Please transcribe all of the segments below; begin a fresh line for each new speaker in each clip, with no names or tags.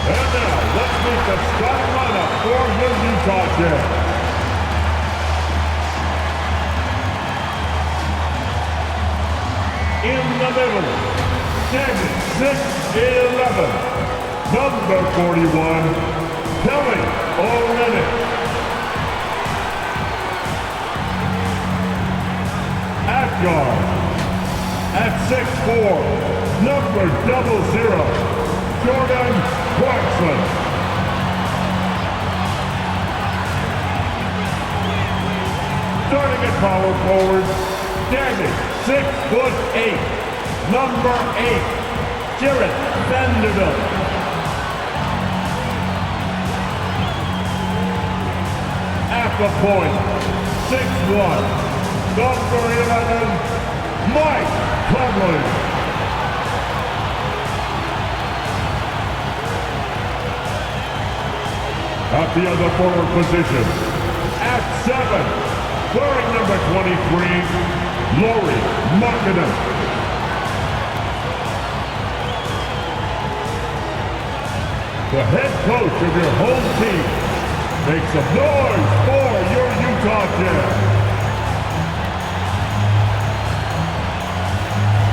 And now, let's meet the starting lineup for your Utah Jazz. In the middle, standing 6'11", number 41, Kelly Olynyk. At guard, at 6'4", number 00, Jordan Clarkson. Starting at power forward, standing 6'8", number 8, Jared Vanderbilt. At the point, 6'1", number 11, Mike Conley. At the other forward position, at 7, wearing number 23, Lauri Markkanen. The head coach of your home team. Make some noise for your Utah Jazz.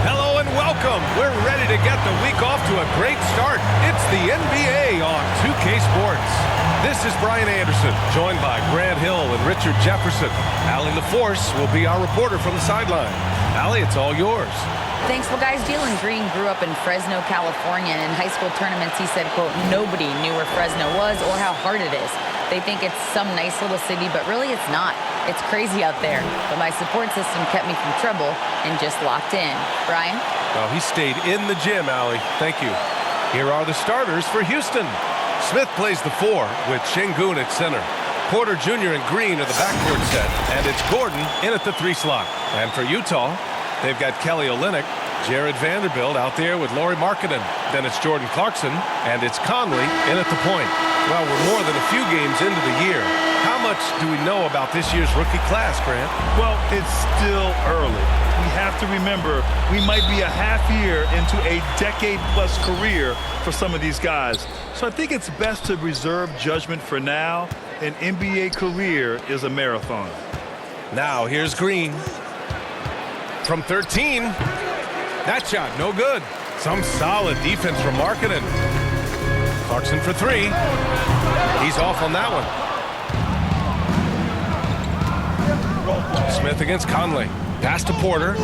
Hello and welcome. We're ready to get the week off to a great start. It's the NBA on 2K Sports. This is Brian Anderson, joined by Grant Hill and Richard Jefferson. Allie LaForce will be our reporter from the sideline. Allie, it's all yours.
Thanks. Well, guys, Jalen Green grew up in Fresno, California, and in high school tournaments he said, quote, nobody knew where Fresno was or how hard it is. They think it's some nice little city, but really it's not. It's crazy out there. But my support system kept me from trouble and just locked in. Brian?
Well, he stayed in the gym, Allie. Thank you. Here are the starters for Houston. Smith plays the 4 with Şengün at center. Porter Jr. and Green are the backcourt set, and it's Gordon in at the 3 slot. And for Utah, they've got Kelly Olynyk, Jared Vanderbilt out there with Lauri Markkanen. Then it's Jordan Clarkson, and it's Conley in at the point. Well, we're more than a few games into the year. How much do we know about this year's rookie class, Grant?
Well, it's still early. We have to remember we might be a half year into a decade-plus career for some of these guys. So I think it's best to reserve judgment for now. An NBA career is a marathon.
Now here's Green. From 13. That shot, no good. Some solid defense from Markkanen. Clarkson for 3. He's off on that one. Smith against Conley. Pass to Porter.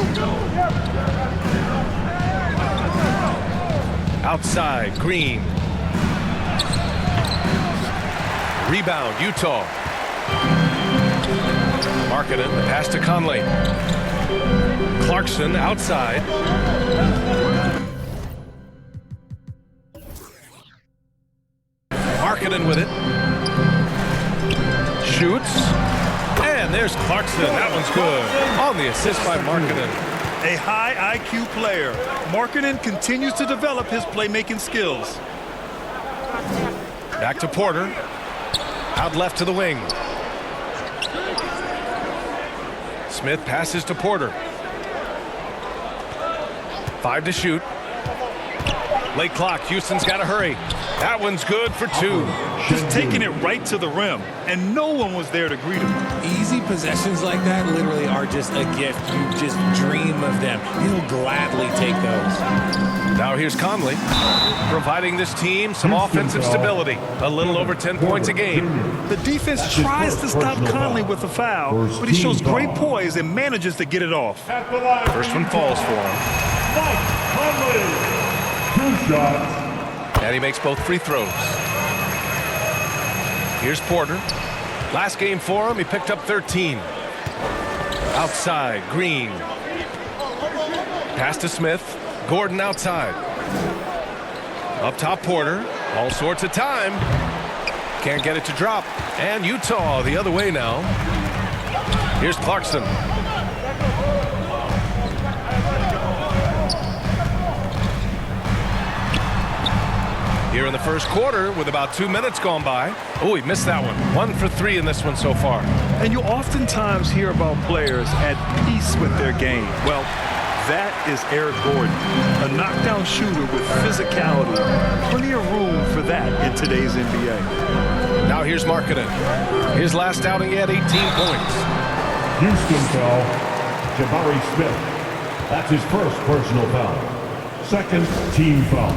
Outside, Green. Rebound, Utah. Markkanen, pass to Conley. Clarkson outside. Markkanen with it. Shoots. And there's Clarkson. That one's good. On the assist by Markkanen.
A high IQ player. Markkanen continues to develop his playmaking skills.
Back to Porter. Out left to the wing. Smith passes to Porter. 5 to shoot. Late clock. Houston's got to hurry. That one's good for 2.
Just taking it right to the rim, and no one was there to greet him.
Easy possessions like that literally are just a gift. You just dream of them. He'll gladly take those.
Now here's Conley, providing this team some offensive stability. A little over 10 points a game.
The defense tries to stop Conley with a foul, but he shows great poise and manages to get it off.
First one falls for him.
Mike Conley, 2 shots.
And he makes both free throws. Here's Porter. Last game for him, he picked up 13. Outside, Green. Pass to Smith. Gordon outside. Up top, Porter. All sorts of time. Can't get it to drop. And Utah the other way now. Here's Clarkson. Here in the first quarter with about 2 minutes gone by. Oh, he missed that one. 1 for 3 in this one so far.
And you oftentimes hear about players at peace with their game. Well, that is Eric Gordon, a knockdown shooter with physicality. Plenty of room for that in today's NBA.
Now here's Markkanen. His last outing, he had 18 points.
Houston foul, Jabari Smith. That's his first personal foul. Second team foul.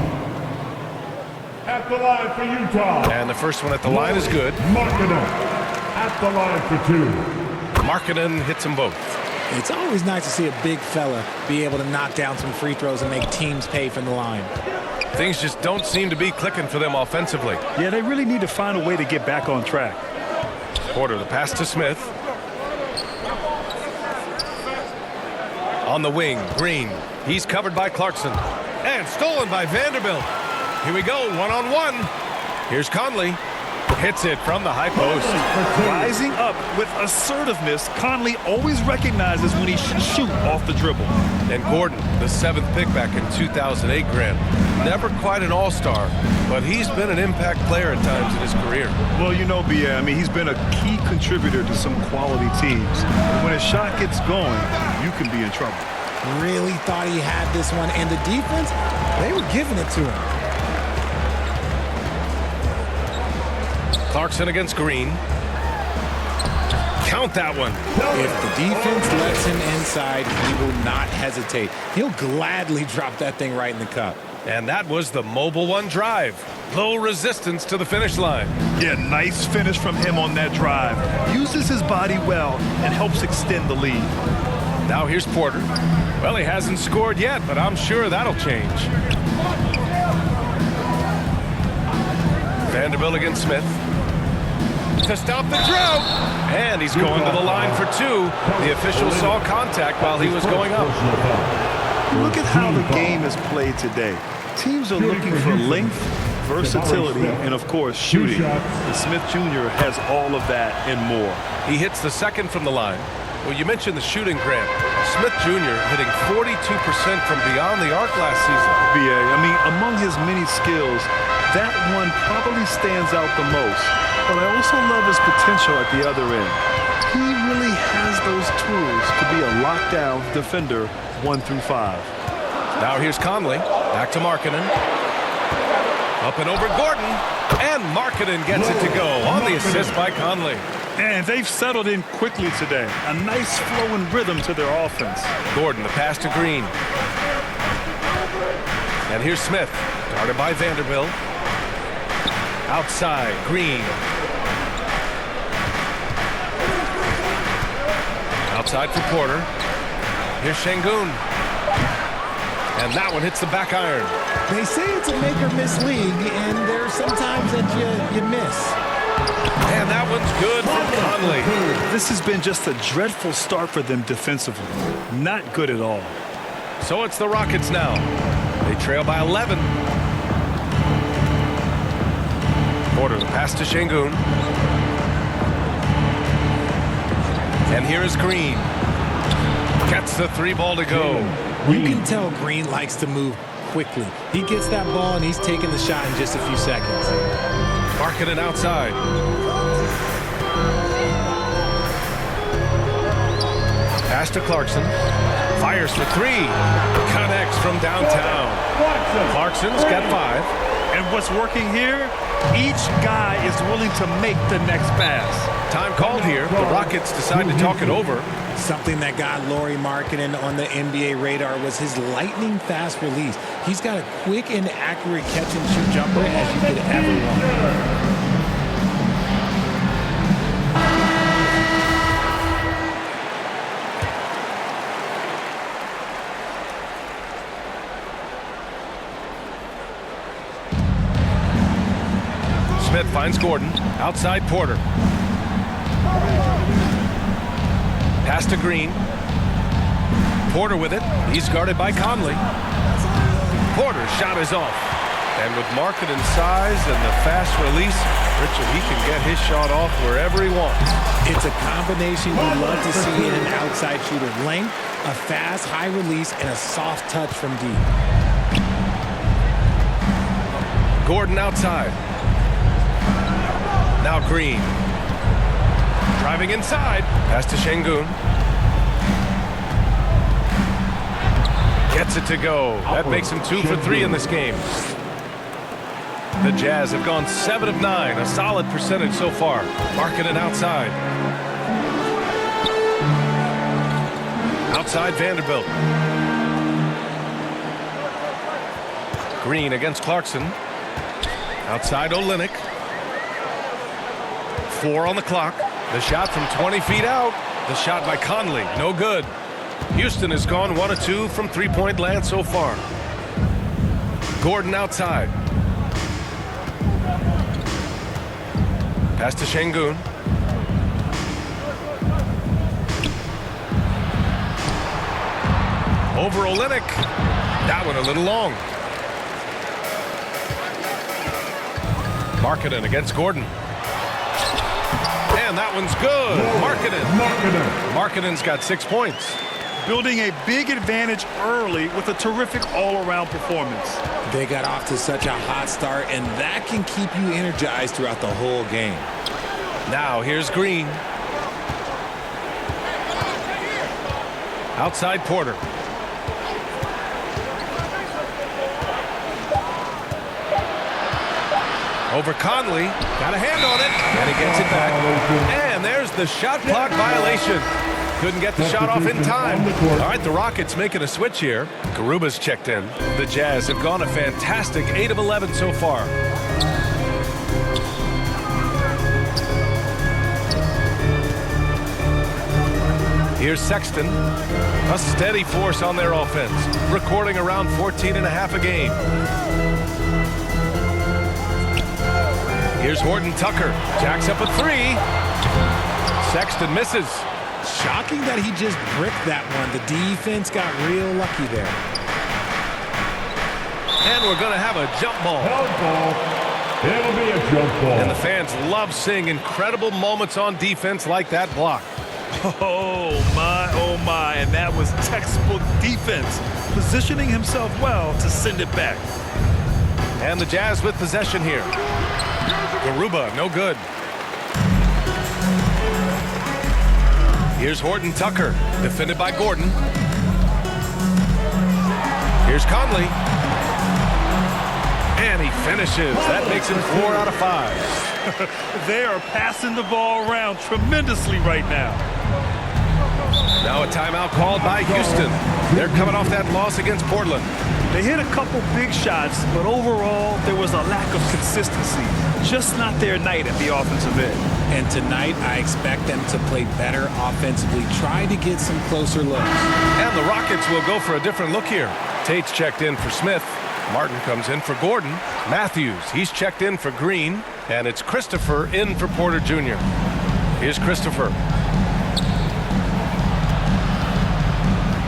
At the line for Utah.
And the first one at the line is good.
Markkanen at the line for 2.
Markkanen hits them both.
It's always nice to see a big fella be able to knock down some free throws and make teams pay from the line.
Things just don't seem to be clicking for them offensively.
Yeah, they really need to find a way to get back on track.
Porter, the pass to Smith. On the wing, Green. He's covered by Clarkson. And stolen by Vanderbilt. Here we go, one-on-one. Here's Conley. Hits it from the high post.
Rising up with assertiveness, Conley always recognizes when he should shoot off the dribble.
And Gordon, the 7th pick back in 2008 Grant. Never quite an all-star, but he's been an impact player at times in his career.
Well, you know, B.A., I mean, he's been a key contributor to some quality teams. When his shot gets going, you can be in trouble.
Really thought he had this one, and the defense, they were giving it to him.
Clarkson against Green. Count that one.
If the defense lets him inside, he will not hesitate. He'll gladly drop that thing right in the cup.
And that was the mobile one drive. Low resistance to the finish line.
Yeah, nice finish from him on that drive. Uses his body well and helps extend the lead.
Now here's Porter. Well, he hasn't scored yet, but I'm sure that'll change. Vanderbilt against Smith. To stop the drought. And he's going to the line for 2. The official saw contact while he was going up.
Look at how the game is played today. Teams are looking for length, versatility, and of course shooting. And Smith Jr. has all of that and more.
He hits the second from the line. Well, you mentioned the shooting, Grant. Smith Jr. hitting 42% from beyond the arc last season.
B.A., I mean, among his many skills, that one probably stands out the most. But I also love his potential at the other end. He really has those tools to be a lockdown defender 1 through 5.
Now here's Conley. Back to Markkanen. Up and over Gordon. And Markkanen gets it to go on the assist by Conley.
And they've settled in quickly today. A nice flow and rhythm to their offense.
Gordon, the pass to Green. And here's Smith. Guarded by Vanderbilt. Outside, Green. Outside for Porter. Here's Şengün. And that one hits the back iron.
They say it's a make-or-miss league, and there are some times that you miss.
And that one's good from Conley.
This has been just a dreadful start for them defensively. Not good at all.
So it's the Rockets now. They trail by 11. Porter, the pass to Şengün. And here is Green. Gets the 3 ball to go.
You can tell Green likes to move quickly. He gets that ball and he's taking the shot in just a few seconds.
Markkanen outside. Pass to Clarkson. Fires for 3. Connects from downtown. Clarkson's got 5.
And what's working here? Each guy is willing to make the next pass.
Time called here. The Rockets decide to talk it over.
Something that got Lauri Markkanen on the NBA radar was his lightning fast release. He's got a quick and accurate catch and shoot jumper as you could ever want.
Smith finds Gordon. Outside Porter. Pass to Green. Porter with it. He's guarded by Conley. Porter's shot is off. And with Markkanen's size and the fast release, Richard, he can get his shot off wherever he wants.
It's a combination you love to see in an outside shooter. Length, a fast, high release, and a soft touch from deep.
Gordon outside. Now Green. Driving inside. Pass to Şengün. Gets it to go. That makes him 2 for 3 in this game. The Jazz have gone 7 of 9, a solid percentage so far. Markkanen outside. Outside Vanderbilt. Green against Clarkson. Outside Olynyk. 4 on the clock. The shot from 20 feet out. The shot by Conley, no good. Houston has gone 1 of 2 from three-point land so far. Gordon outside. Pass to Şengün. Over Olynyk. That one a little long. Markkanen against Gordon. And that one's good. Markkanen's got 6 points.
Building a big advantage early with a terrific all-around performance.
They got off to such a hot start, and that can keep you energized throughout the whole game.
Now here's Green. Outside Porter. Over Conley. Got a hand on it. And he gets it back. And there's the shot clock violation. Couldn't get the shot off in time. All right, the Rockets making a switch here. Garuba's checked in. The Jazz have gone a fantastic 8 of 11 so far. Here's Sexton. A steady force on their offense. Recording around 14.5 a game. Here's Horton Tucker. Jacks up a 3. Sexton misses.
Shocking that he just bricked that one. The defense got real lucky there.
And we're going to have a jump ball.
It'll be a jump ball.
And the fans love seeing incredible moments on defense like that block.
Oh my, and that was textbook defense. Positioning himself well to send it back.
And the Jazz with possession here. Garuba, no good. Here's Horton Tucker, defended by Gordon. Here's Conley. And he finishes. That makes him 4 out of 5.
They are passing the ball around tremendously right now.
Now a timeout called by Houston. They're coming off that loss against Portland.
They hit a couple big shots, but overall, there was a lack of consistency. Just not their night at the offensive end.
And tonight, I expect them to play better offensively, try to get some closer looks.
And the Rockets will go for a different look here. Tate's checked in for Smith. Martin comes in for Gordon. Matthews, he's checked in for Green. And it's Christopher in for Porter Jr. Here's Christopher.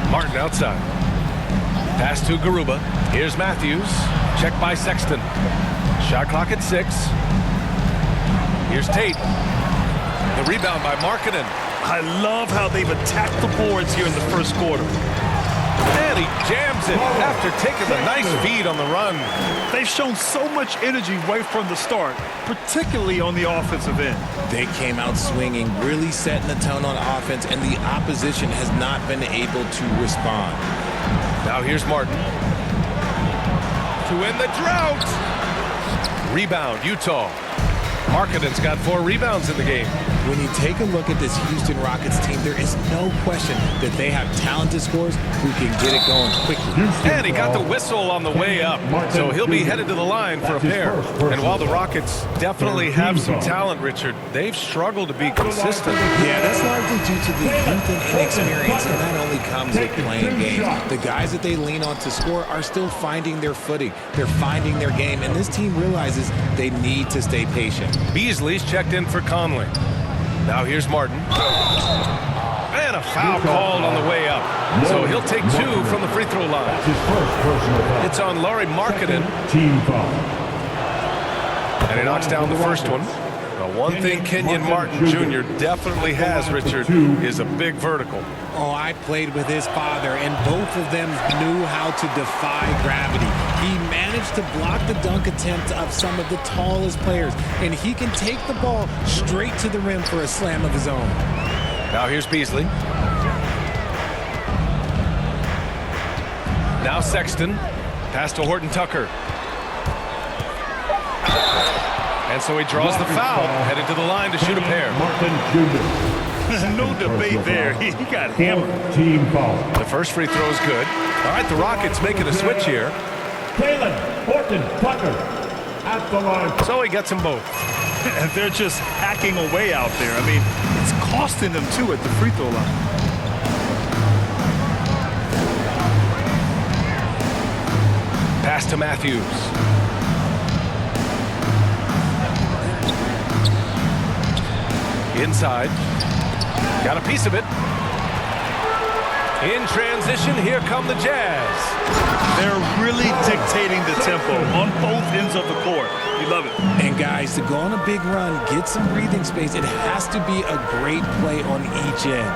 Martin outside. Pass to Garuba. Here's Matthews. Check by Sexton. Shot clock at 6. Here's Tate. The rebound by Markkanen.
I love how they've attacked the boards here in the first quarter.
And he jams it after taking a nice feed on the run.
They've shown so much energy right from the start, particularly on the offensive end.
They came out swinging, really setting the tone on offense, and the opposition has not been able to respond.
Now here's Martin. To end the drought. Rebound, Utah. Markkanen's got 4 rebounds in the game.
When you take a look at this Houston Rockets team, there is no question that they have talented scorers who can get it going quickly.
And he got the whistle on the way up, so he'll be headed to the line for a pair. And while the Rockets definitely have some talent, Richard, they've struggled to be consistent.
Yeah, that's largely due to the youth and inexperience, and that only comes with playing games. The guys that they lean on to score are still finding their footing. They're finding their game, and this team realizes they need to stay patient.
Beasley's checked in for Conley. Now here's Martin. And a foul called on the way up. So he'll take 2 from the free throw line.
That's his first personal foul.
It's on Lauri Markkanen.
Team foul.
And he knocks down the first one. Now, one thing Kenyon Martin Jr. definitely has, Richard, is a big vertical.
Oh, I played with his father, and both of them knew how to defy gravity. He managed to block the dunk attempt of some of the tallest players, and he can take the ball straight to the rim for a slam of his own.
Now here's Beasley. Now Sexton. Pass to Horton Tucker. And so he draws the foul, headed to the line to shoot a pair.
Martin Jr.
No debate there. He got hammered.
Team foul.
The first free throw is good. All right, the Rockets making a switch here.
Jalen, Horton, Tucker at the line.
So he gets them both.
And they're just hacking away out there. I mean, it's costing them too at the free throw line.
Pass to Matthews. Inside. Got a piece of it. In transition, here come the Jazz.
They're really dictating the tempo on both ends of the court. You love it.
And guys, to go on a big run, get some breathing space, it has to be a great play on each end.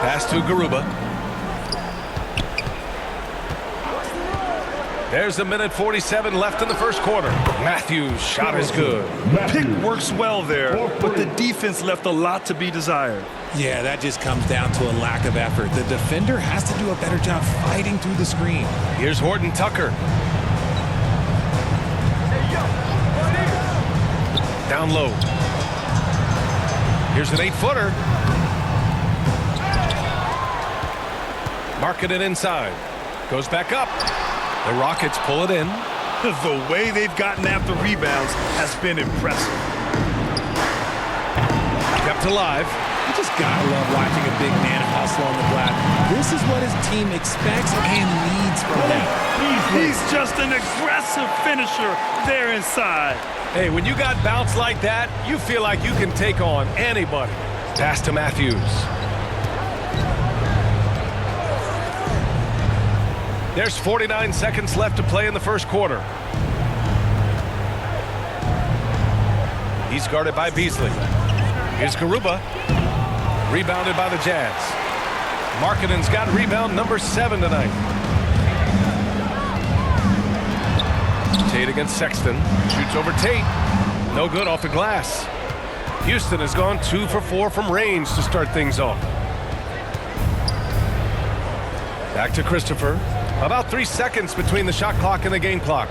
Pass to Garuba. There's a minute 47 left in the first quarter. Matthews' shot is good.
Pick works well there, but the defense left a lot to be desired.
Yeah, that just comes down to a lack of effort. The defender has to do a better job fighting through the screen.
Here's Horton Tucker. Down low. Here's an 8-footer. Marking it inside. Goes back up. The Rockets pull it in.
The way they've gotten after rebounds has been impressive.
Kept alive.
You just gotta love watching a big man hustle on the glass. This is what his team expects and needs from him.
He's just an aggressive finisher there inside.
Hey, when you got bounce like that, you feel like you can take on anybody. Pass to Matthews. There's 49 seconds left to play in the first quarter. He's guarded by Beasley. Here's Garuba. Rebounded by the Jazz. Markkanen's got rebound number 7 tonight. Tate against Sexton. Shoots over Tate. No good off the glass. Houston has gone 2 for 4 from range to start things off. Back to Christopher. About 3 seconds between the shot clock and the game clock.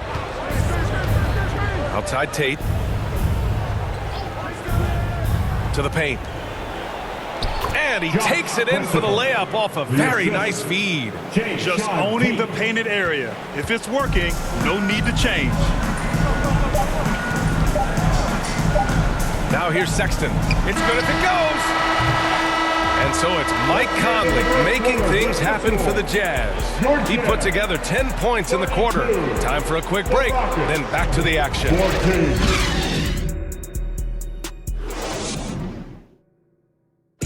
Outside Tate. To the paint. And he takes it in for the layup off a very nice feed.
Just owning the painted area. If it's working, no need to change.
Now here's Sexton. It's good if it goes. And so it's Mike Conley making things happen for the Jazz. He put together 10 points in the quarter. Time for a quick break, then back to the action.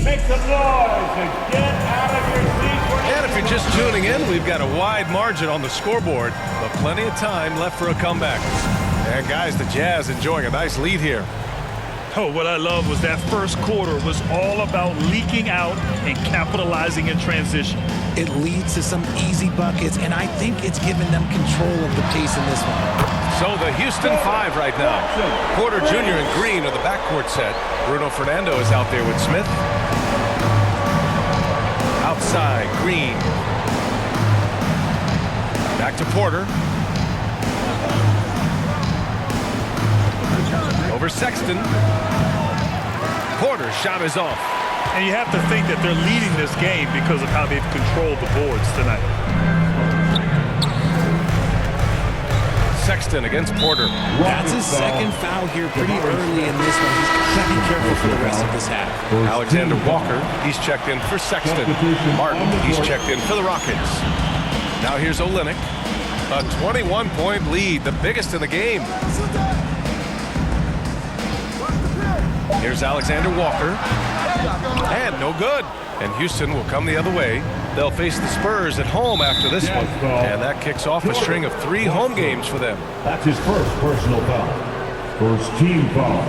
Make some noise and get out of your seat.
And if you're just tuning in, we've got a wide margin on the scoreboard, but plenty of time left for a comeback. And guys, the Jazz enjoying a nice lead here.
Oh, what I love was that first quarter was all about leaking out and capitalizing in transition.
It leads to some easy buckets, and I think it's given them control of the pace in this one.
So the Houston 5 right now. Porter Jr. and Green are the backcourt set. Bruno Fernando is out there with Smith. Outside, Green. Back to Porter. Over Sexton. Porter's shot is off.
And you have to think that they're leading this game because of how they've controlled the boards tonight.
Sexton against Porter.
That's his second foul here pretty early in this one. He's got to be careful for the rest of this half.
Alexander Walker, he's checked in for Sexton. Martin, he's checked in for the Rockets. Now here's Olynyk. A 21-point lead, the biggest in the game. Here's Alexander Walker. And no good. And Houston will come the other way. They'll face the Spurs at home after this one. And that kicks off a string of 3 home games for them.
That's his first personal foul. First team foul.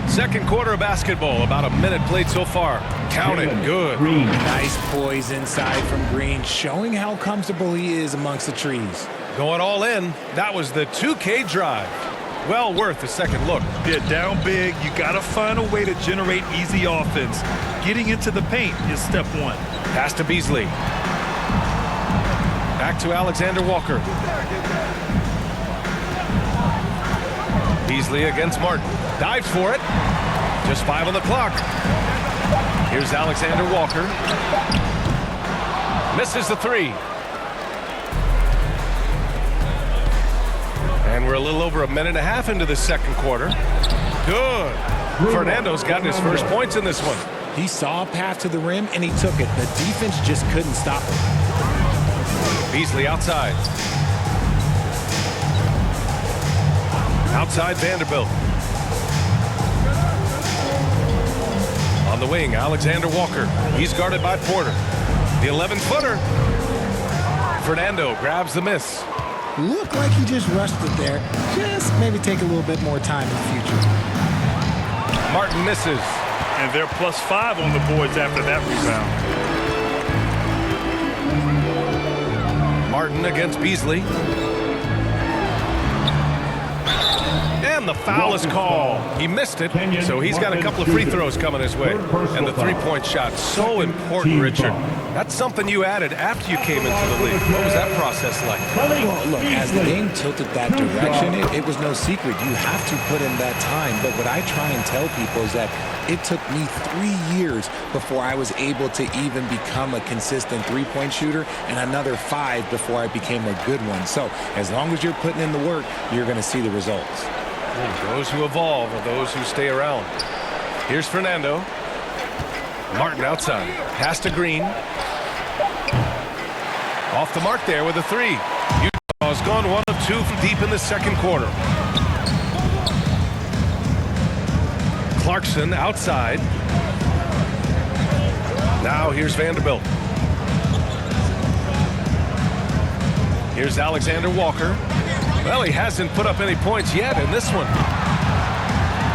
Second quarter of basketball. About a minute played so far. Count it. Good.
Nice poise inside from Green, showing how comfortable he is amongst the trees.
Going all in. That was the 2K drive. Well worth a second look.
Yeah, down big. You got to find a way to generate easy offense. Getting into the paint is step 1.
Pass to Beasley. Back to Alexander Walker. Beasley against Martin. Dives for it. Just 5 on the clock. Here's Alexander Walker. Misses the 3. And we're a little over a minute and a half into the second quarter. Good. Fernando's gotten his first points in this one.
He saw a path to the rim, and he took it. The defense just couldn't stop him.
Beasley outside. Outside Vanderbilt. On the wing, Alexander Walker. He's guarded by Porter. The 11-footer. Fernando grabs the miss.
Looked like he just rushed it there. Just maybe take a little bit more time in the future.
Martin misses.
And they're +5 on the boards after that rebound.
Martin against Beasley. And the foul is called. He missed it, so he's got a couple of free throws coming his way. And the three-point shot, so important, Richard. That's something you added after you came into the league. What was that process like?
Well, look, as the game tilted that direction, it was no secret. You have to put in that time. But what I try and tell people is that it took me 3 years before I was able to even become a consistent three-point shooter, and another 5 before I became a good one. So as long as you're putting in the work, you're going to see the results.
Those who evolve are those who stay around. Here's Fernando. Martin outside. Pass to Green. Off the mark there with a 3. Utah's gone 1 of 2 from deep in the second quarter. Clarkson outside. Now here's Vanderbilt. Here's Alexander Walker. Well, he hasn't put up any points yet in this one.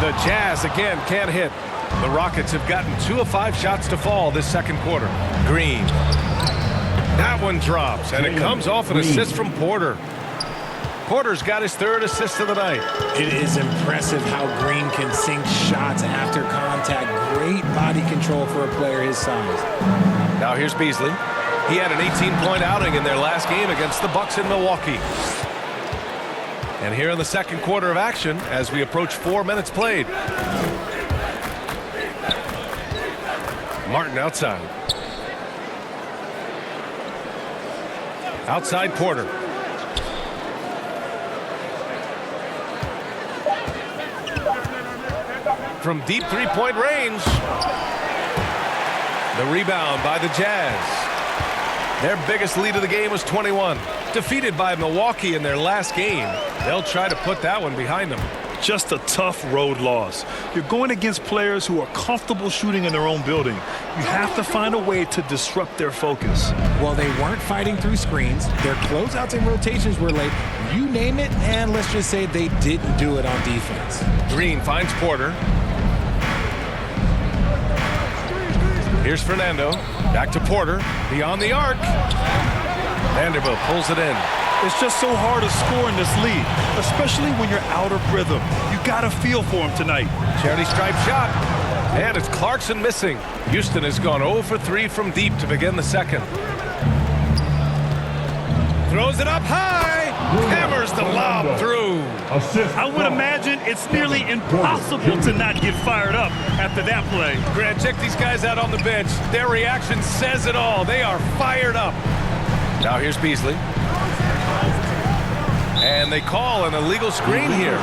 The Jazz again can't hit. The Rockets have gotten 2 of 5 shots to fall this second quarter. Green. That one drops, and it comes off an assist from Porter. Porter's got his 3rd assist of the night.
It is impressive how Green can sink shots after contact. Great body control for a player his size.
Now here's Beasley. He had an 18-point outing in their last game against the Bucks in Milwaukee. And here in the second quarter of action, as we approach 4 minutes played. Martin outside. Outside Porter. From deep three-point range. The rebound by the Jazz. Their biggest lead of the game was 21. Defeated by Milwaukee in their last game. They'll try to put that one behind them.
Just a tough road loss. You're going against players who are comfortable shooting in their own building. You have to find a way to disrupt their focus.
Well, they weren't fighting through screens. Their closeouts and rotations were late. You name it, and let's just say they didn't do it on defense.
Green finds Porter. Here's Fernando. Back to Porter. Beyond the arc. Vanderbilt pulls it in.
It's just so hard to score in this league, especially when you're out of rhythm. You got to feel for him tonight.
Charity stripe shot. And it's Clarkson missing. Houston has gone 0 for 3 from deep to begin the second. Throws it up high. Hammers the lob through.
I would imagine it's nearly impossible to not get fired up after that play.
Grant, check these guys out on the bench. Their reaction says it all. They are fired up. Now here's Beasley. And they call an illegal screen here.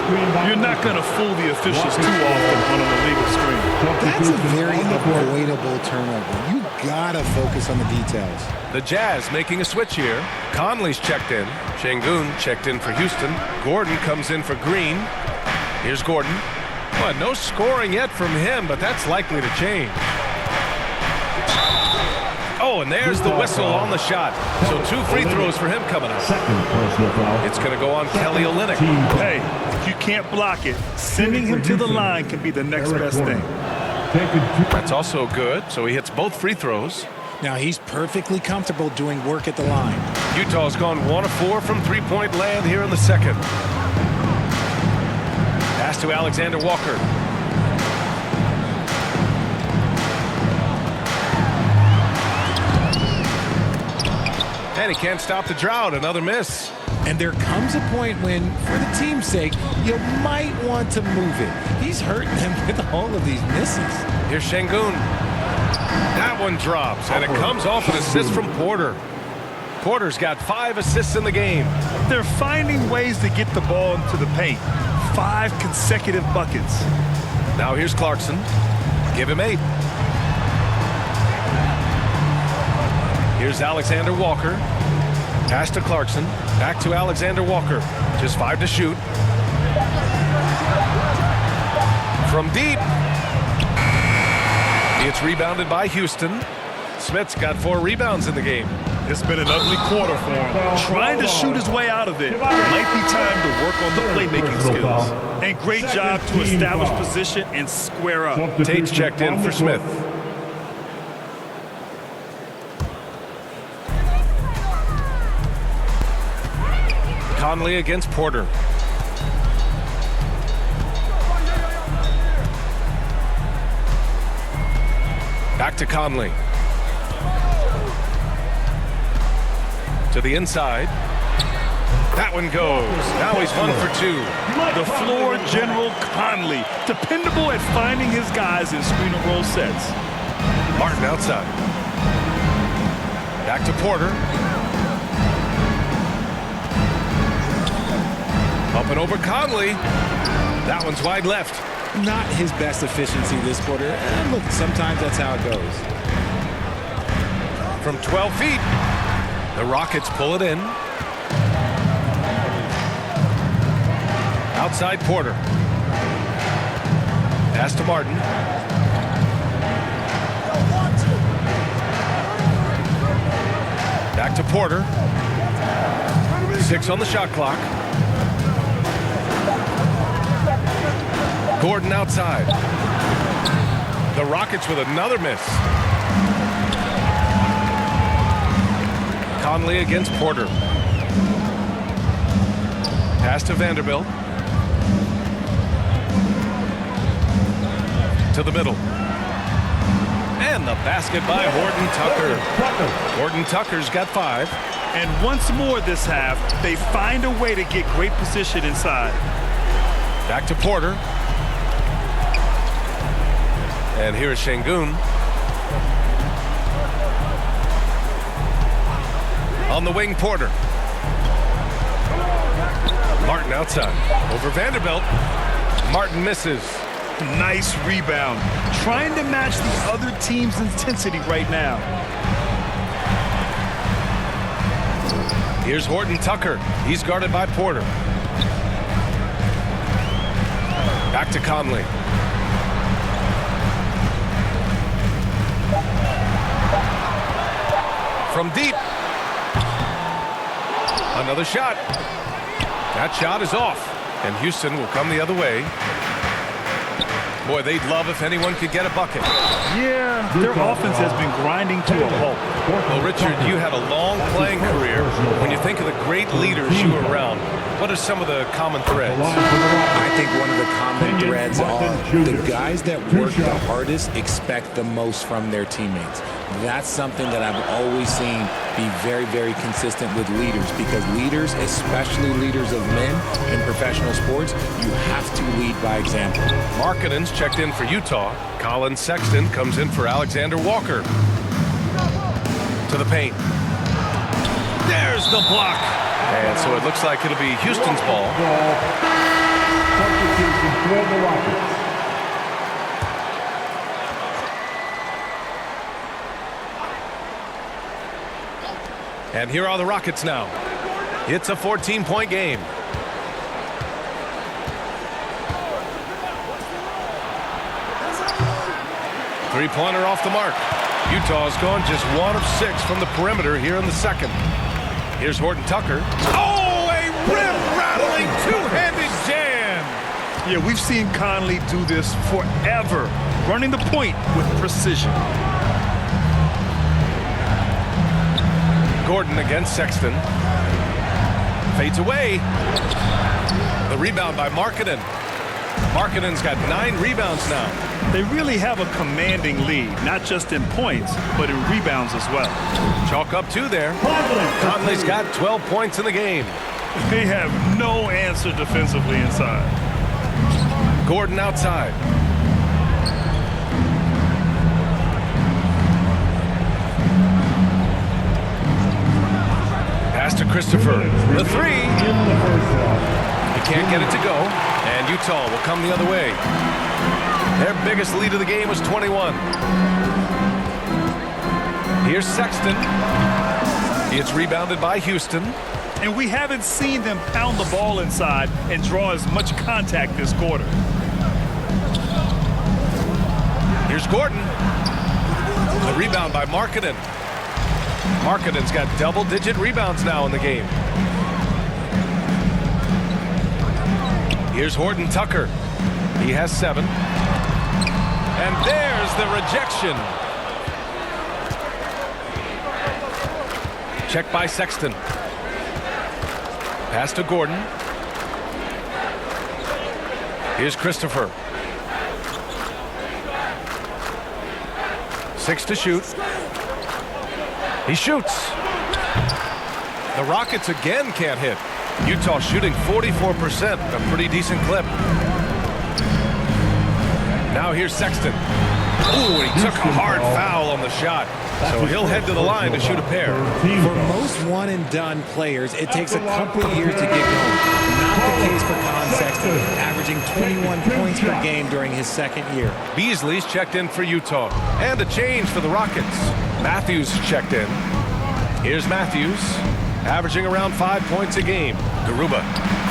You're not going to fool the officials too often on an illegal screen.
That's a very avoidable turnover. You gotta focus on the details.
The Jazz making a switch here. Conley's checked in. Şengün checked in for Houston. Gordon comes in for Green. Here's Gordon. Well, no scoring yet from him, but that's likely to change. Oh, and there's the whistle on the shot. So 2 free throws for him coming up. It's going to go on Kelly Olynyk.
Hey, if you can't block it, sending him to the line can be the next best thing.
That's also good. So he hits both free throws.
Now he's perfectly comfortable doing work at the line.
Utah's gone 1 of 4 from three-point land here in the second. Pass to Alexander Walker. And he can't stop the drought. Another miss.
And there comes a point when, for the team's sake, you might want to move it. He's hurting them with all of these misses.
Here's Şengün. That one drops, and it comes off an assist from Porter. Porter's got 5 assists in the game.
They're finding ways to get the ball into the paint. 5 consecutive buckets.
Now here's Clarkson. Give him 8. Here's Alexander Walker. Pass to Clarkson. Back to Alexander Walker. Just 5 to shoot. From deep. It's rebounded by Houston. Smith's got 4 rebounds in the game.
It's been an ugly quarter for him. Trying to shoot his way out of it. Might be time to work on the playmaking skills. And great job to establish position and square up.
Tate's checked in for Smith. Conley against Porter. Back to Conley. To the inside. That one goes. Now he's 1 for 2.
The floor general Conley. Dependable at finding his guys in screen and roll sets.
Martin outside. Back to Porter. Up and over Conley. That one's wide left.
Not his best efficiency this quarter. And look, sometimes that's how it goes.
From 12 feet. The Rockets pull it in. Outside Porter. Pass to Martin. Back to Porter. 6 on the shot clock. Gordon outside. The Rockets with another miss. Conley against Porter. Pass to Vanderbilt. To the middle. And the basket by Horton Tucker. Horton Tucker's got 5.
And once more this half, they find a way to get great position inside.
Back to Porter. And here is Şengün. On the wing, Porter. Martin outside. Over Vanderbilt. Martin misses.
Nice rebound. Trying to match the other team's intensity right now.
Here's Horton Tucker. He's guarded by Porter. Back to Conley. From deep. Another shot. That shot is off. And Houston will come the other way. Boy, they'd love if anyone could get a bucket.
Yeah, their offense has been grinding to a halt.
Well, Richard, you had a long playing career. When you think of the great leaders you were around, what are some of the common threads?
I think one of the common threads are the guys that work the hardest expect the most from their teammates. That's something that I've always seen be very, very consistent with leaders, because leaders, especially leaders of men in professional sports, you have to lead by example.
Markkanen's checked in for Utah. Colin Sexton comes in for Alexander Walker. To the paint. There's the block. And so it looks like it'll be Houston's ball.
Substitution for the Rockets.
And here are the Rockets now. It's a 14-point game. Three-pointer off the mark. Utah's gone just 1 of 6 from the perimeter here in the second. Here's Horton Tucker. Oh, a rim-rattling two-handed jam.
Yeah, we've seen Conley do this forever, running the point with precision.
Gordon against Sexton. Fades away. The rebound by Markkanen. Markkanen's got 9 rebounds now.
They really have a commanding lead, not just in points, but in rebounds as well.
Chalk up 2 there. Conley's got 12 points in the game.
They have no answer defensively inside.
Gordon outside. Pass to Christopher. The 3. He can't get it to go, and Utah will come the other way. Their biggest lead of the game was 21. Here's Sexton. It's rebounded by Houston.
And we haven't seen them pound the ball inside and draw as much contact this quarter.
Here's Gordon. The rebound by Markkanen. Markkanen's got double-digit rebounds now in the game. Here's Horton Tucker. He has 7. And there's the rejection. Check by Sexton. Pass to Gordon. Here's Christopher. 6 to shoot. He shoots. The Rockets again can't hit. Utah shooting 44%, a pretty decent clip. Now here's Sexton. Ooh, he took a hard foul on the shot. So he'll head to the line to shoot a pair.
For most one-and-done players, it takes a couple years to get going. Not the case for Colin Sexton, averaging 21 points per game during his second year.
Beasley's checked in for Utah. And a change for the Rockets. Matthews checked in. Here's Matthews, averaging around 5 points a game. Garuba,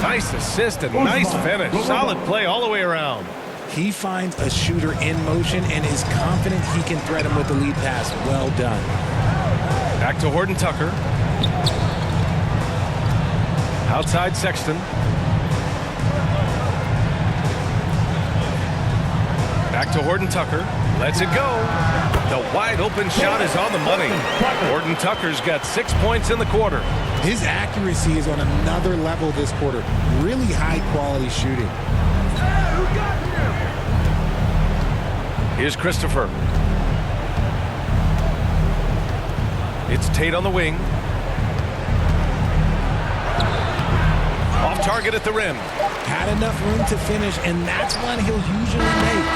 nice assist and nice finish. Solid play all the way around.
He finds a shooter in motion and is confident he can thread him with the lead pass. Well done.
Back to Horton Tucker. Outside Sexton. Back to Horton Tucker. Lets it go. The wide open shot is on the money. Horton Tucker's got 6 points in the quarter.
His accuracy is on another level this quarter. Really high quality shooting.
Here's Christopher. It's Tate on the wing. Off target at the rim.
Had enough room to finish, and that's one he'll usually make.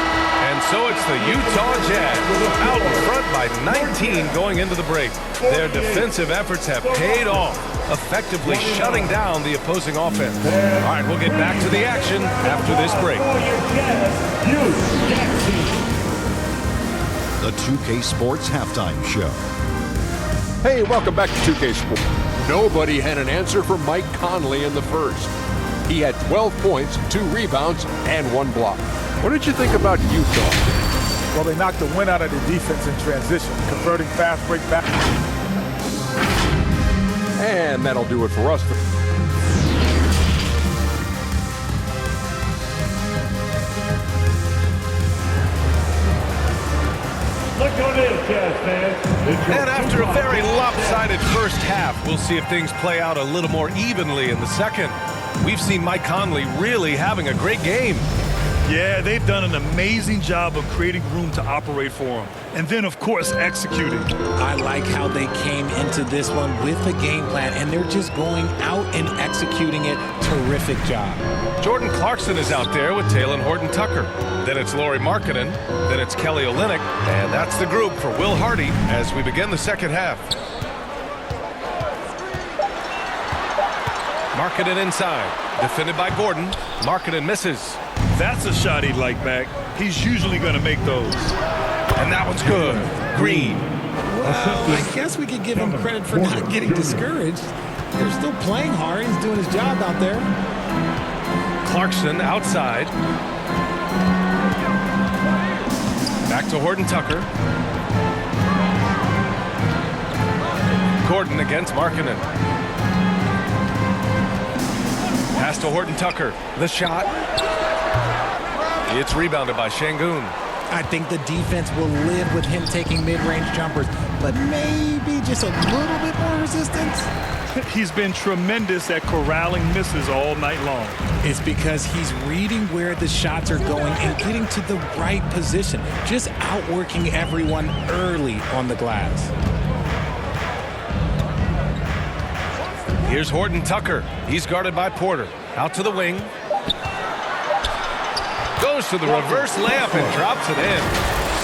And so it's the Utah Jazz out in front by 19 going into the break. Their defensive efforts have paid off, effectively shutting down the opposing offense. All right, we'll get back to the action after this break.
The 2K Sports Halftime Show.
Hey, welcome back to 2K Sports. Nobody had an answer for Mike Conley in the first. He had 12 points, 2 rebounds, and 1 block. What did you think about Utah?
Well, they knocked the wind out of the defense in transition, converting fast break back.
And that'll do it for us.
And after a very lopsided first half, we'll see if things play out a little more evenly in the second. We've seen Mike Conley really having a great game.
Yeah, they've done an amazing job of creating room to operate for him. And then, of course, executing.
I like how they came into this one with a game plan, and they're just going out and executing it. Terrific job.
Jordan Clarkson is out there with Jalen Horton Tucker. Then it's Lauri Markkanen. Then it's Kelly Olynyk. And that's the group for Will Hardy as we begin the second half. Markkanen inside. Defended by Gordon. Markkanen misses.
That's a shot he'd like back. He's usually going to make those.
And that one's good. Green.
Well, I guess we could give him credit for not getting discouraged. They're still playing hard. He's doing his job out there.
Clarkson outside. Back to Horton Tucker. Gordon against Markkanen. Pass to Horton Tucker. The shot. It's rebounded by Şengün.
I think the defense will live with him taking mid-range jumpers, but maybe just a little bit more resistance.
He's been tremendous at corralling misses all night long.
It's because he's reading where the shots are going and getting to the right position, just outworking everyone early on the glass.
Here's Horton Tucker. He's guarded by Porter. Out to the wing. Goes to the reverse layup and drops it in.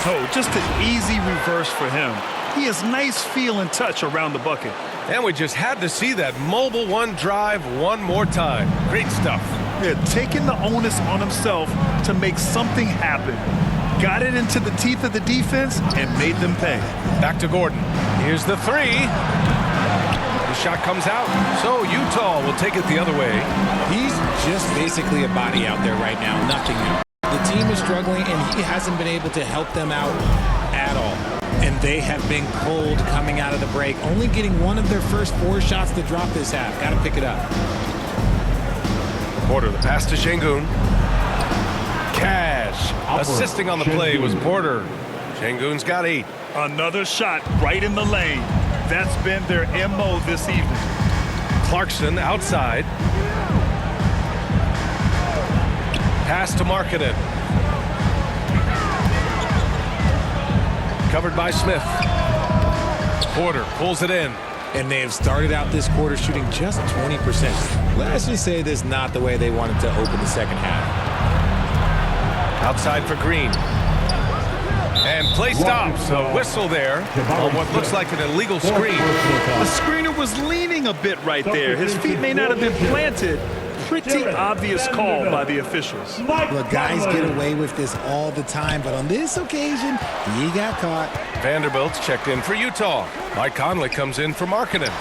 Oh, just an easy reverse for him. He has nice feel and touch around the bucket.
And we just had to see that mobile one drive one more time. Great stuff.
Yeah, taking the onus on himself to make something happen. Got it into the teeth of the defense and made them pay.
Back to Gordon. Here's the three. The shot comes out, so Utah will take it the other way.
He's just basically a body out there right now, nothing new. The team is struggling, and he hasn't been able to help them out at all. And they have been cold coming out of the break, only getting one of their first 4 shots to drop this half. Got to pick it up.
Porter, the pass to Şengün. Cash. Assisting on the play was Porter. Şengün's got 8.
Another shot right in the lane. That's been their MO this evening.
Clarkson outside. Pass to Markkanen. Covered by Smith. Porter pulls it in.
And they have started out this quarter shooting just 20%. Let's just say this is not the way they wanted to open the second half.
Outside for Green. And play stops. A whistle there on what looks like an illegal screen.
The screener was leaning a bit right there. His feet may not have been planted. Pretty obvious call by the officials.
Look, guys get away with this all the time, but on this occasion, he got caught.
Vanderbilt's checked in for Utah. Mike Conley comes in for Markkanen.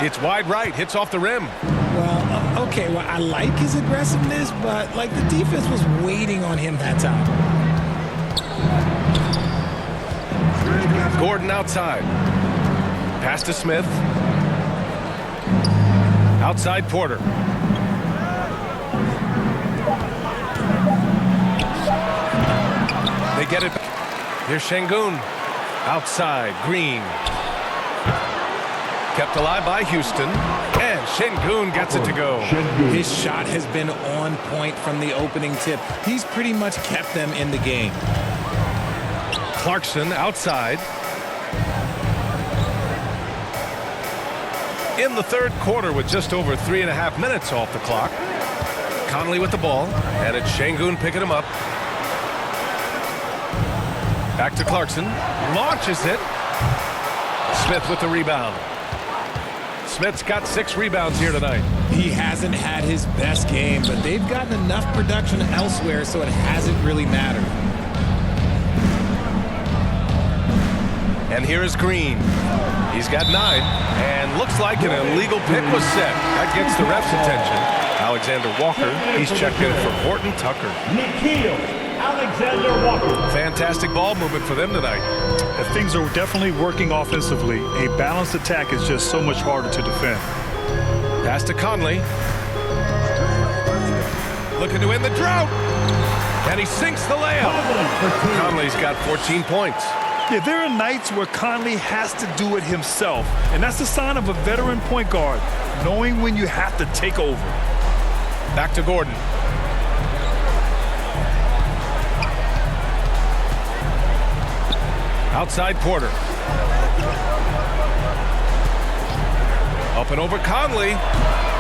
It's wide right, hits off the rim.
Well, okay, well, I like his aggressiveness, but like the defense was waiting on him that time.
Gordon outside. Pass to Smith. Outside Porter. They get it. Here's Şengün. Outside, Green. Kept alive by Houston. And Şengün gets it to go.
His shot has been on point from the opening tip. He's pretty much kept them in the game.
Clarkson outside. In the third quarter with just over 3.5 minutes off the clock. Conley with the ball. And it's Şengün picking him up. Back to Clarkson. Launches it. Smith with the rebound. Smith's got 6 rebounds here tonight.
He hasn't had his best game, but they've gotten enough production elsewhere, so it hasn't really mattered.
And here is Green. He's got 9, and looks like an illegal pick was set. That gets the ref's attention. Alexander Walker, he's checked in for Horton Tucker.
Alexander Walker.
Fantastic ball movement for them tonight.
Things are definitely working offensively. A balanced attack is just so much harder to defend.
Pass to Conley. Looking to end the drought. And he sinks the layup. Conley's got 14 points.
Yeah, there are nights where Conley has to do it himself, and that's a sign of a veteran point guard, knowing when you have to take over.
Back to Gordon. Outside Porter. Up and over Conley.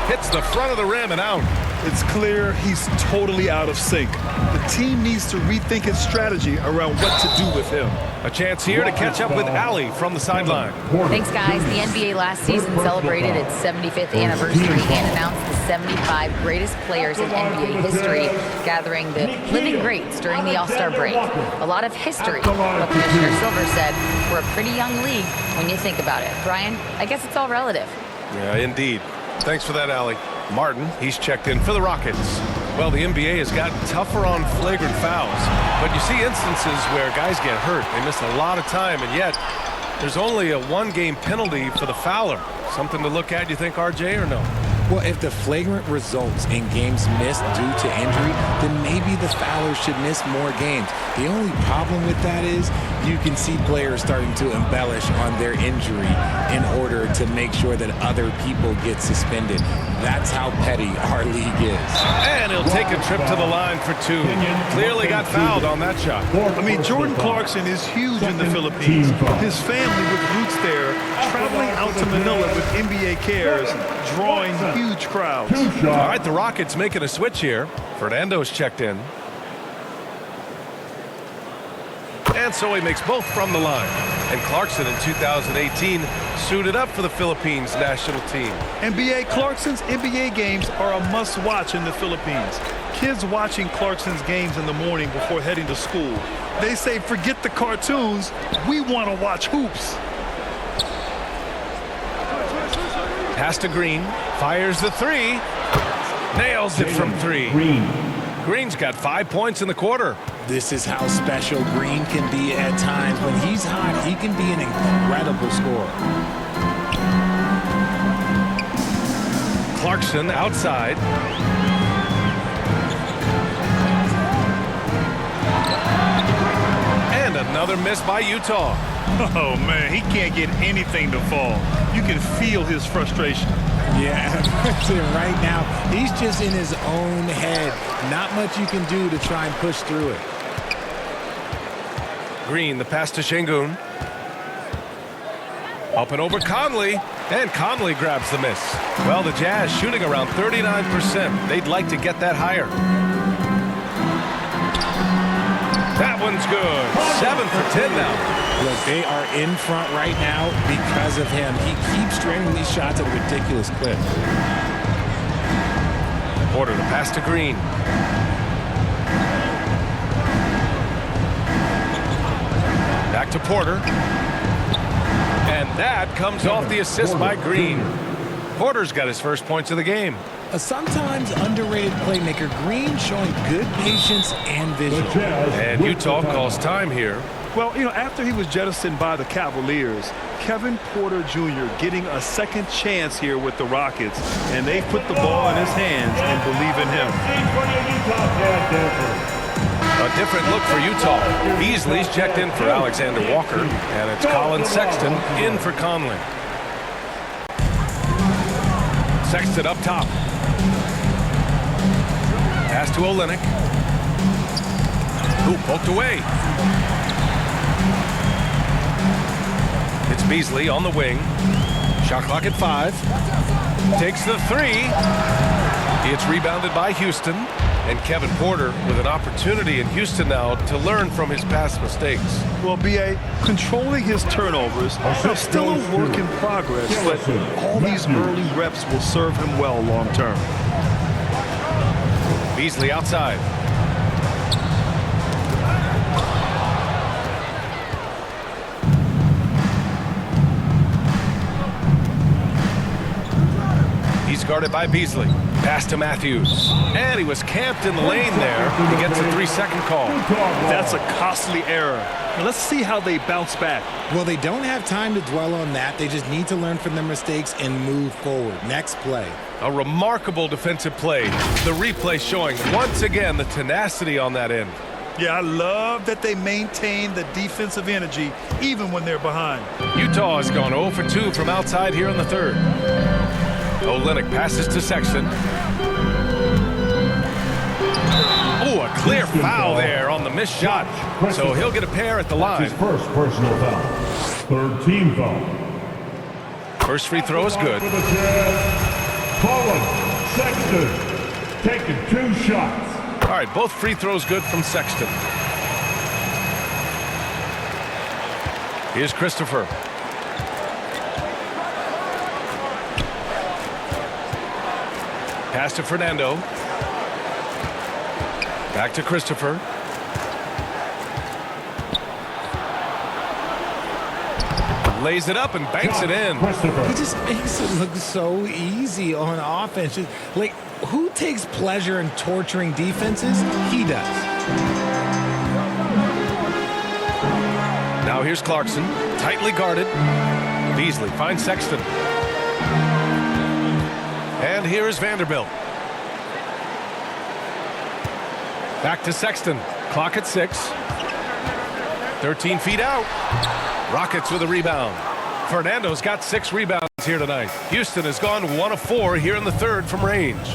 Hits the front of the rim and out.
It's clear he's totally out of sync. The team needs to rethink its strategy around what to do with him.
A chance here to catch up with Allie from the sideline.
Thanks, guys. The NBA last season celebrated its 75th anniversary and announced the 75 greatest players in NBA history, gathering the living greats during the All-Star break. A lot of history. But Commissioner Silver said, we're a pretty young league when you think about it. Brian, I guess it's all relative.
Yeah, indeed. Thanks for that, Allie. Martin, he's checked in for the Rockets. Well, the NBA has gotten tougher on flagrant fouls, but you see instances where guys get hurt. They miss a lot of time, and yet there's only a 1-game penalty for the fouler. Something to look at, you think, RJ, or no?
Well, if the flagrant results in games missed due to injury, then maybe the foulers should miss more games. The only problem with that is you can see players starting to embellish on their injury in order to make sure that other people get suspended. That's how petty our league is.
And he'll take a trip to the line for two. Clearly got fouled on that shot.
I mean, Jordan Clarkson is huge in the Philippines. His family with roots there, traveling out to Manila with NBA cares, drawing huge crowds.
All right, the Rockets making a switch here. Fernando's checked in. And so he makes both from the line. And Clarkson in 2018 suited up for the Philippines national team.
NBA Clarkson's NBA games are a must-watch in the Philippines. Kids watching Clarkson's games in the morning before heading to school. They say, forget the cartoons, we want to watch hoops.
Pass to Green, fires the three, nails it from three. Green's got 5 points in the quarter.
This is how special Green can be at times. When he's hot, he can be an incredible scorer.
Clarkson outside. And another miss by Utah.
Oh, man, he can't get anything to fall. You can feel his frustration.
Yeah, right now, he's just in his own head. Not much you can do to try and push through it.
Green, the pass to Şengün. Up and over Conley. And Conley grabs the miss. Well, the Jazz shooting around 39%. They'd like to get that higher. That one's good. 7 for 10 now.
Look, they are in front right now because of him. He keeps draining these shots at a ridiculous clip.
Porter, the pass to Green. Back to Porter. And that comes off the assist by Green. Porter's got his first points of the game.
A sometimes underrated playmaker, Green showing good patience and vision.
And Utah calls time here.
Well, you know, after he was jettisoned by the Cavaliers, Kevin Porter Jr. getting a second chance here with the Rockets, and they put the ball in his hands and believe in him.
A different look for Utah. Beasley's checked in for Alexander Walker, and it's Colin Sexton in for Conley. Sexton up top. Pass to Olynyk. Who poked away. It's Beasley on the wing. Shot clock at 5. Takes the three. It's rebounded by Houston. And Kevin Porter with an opportunity in Houston now to learn from his past mistakes.
Well, B.A., controlling his turnovers, still a work in progress, but all these early reps will serve him well long term.
Beasley outside. He's guarded by Beasley. Pass to Matthews. And he was camped in the lane there. He gets a 3-second call.
That's a costly error. Now let's see how they bounce back.
Well, they don't have time to dwell on that. They just need to learn from their mistakes and move forward. Next play.
A remarkable defensive play. The replay showing once again the tenacity on that end.
Yeah, I love that they maintain the defensive energy even when they're behind.
Utah has gone 0 for 2 from outside here in the third. Olynyk passes to Sexton. Oh, a clear foul there on the missed shot. So he'll get a pair at the line.
His first personal foul. Third team foul.
First free throw is good.
Colin Sexton taking 2 shots.
All right, both free throws good from Sexton. Here's Christopher. Pass to Fernando. Back to Christopher. Lays it up and banks it in.
He just makes it look so easy on offense. Just, like, who takes pleasure in torturing defenses? He does.
Now here's Clarkson. Tightly guarded. Beasley finds Sexton. And And here is Vanderbilt. Back to Sexton. Clock at 6. 13 feet out. Rockets with a rebound. Fernando's got 6 rebounds here tonight. Houston has gone 1 of 4 here in the third from range.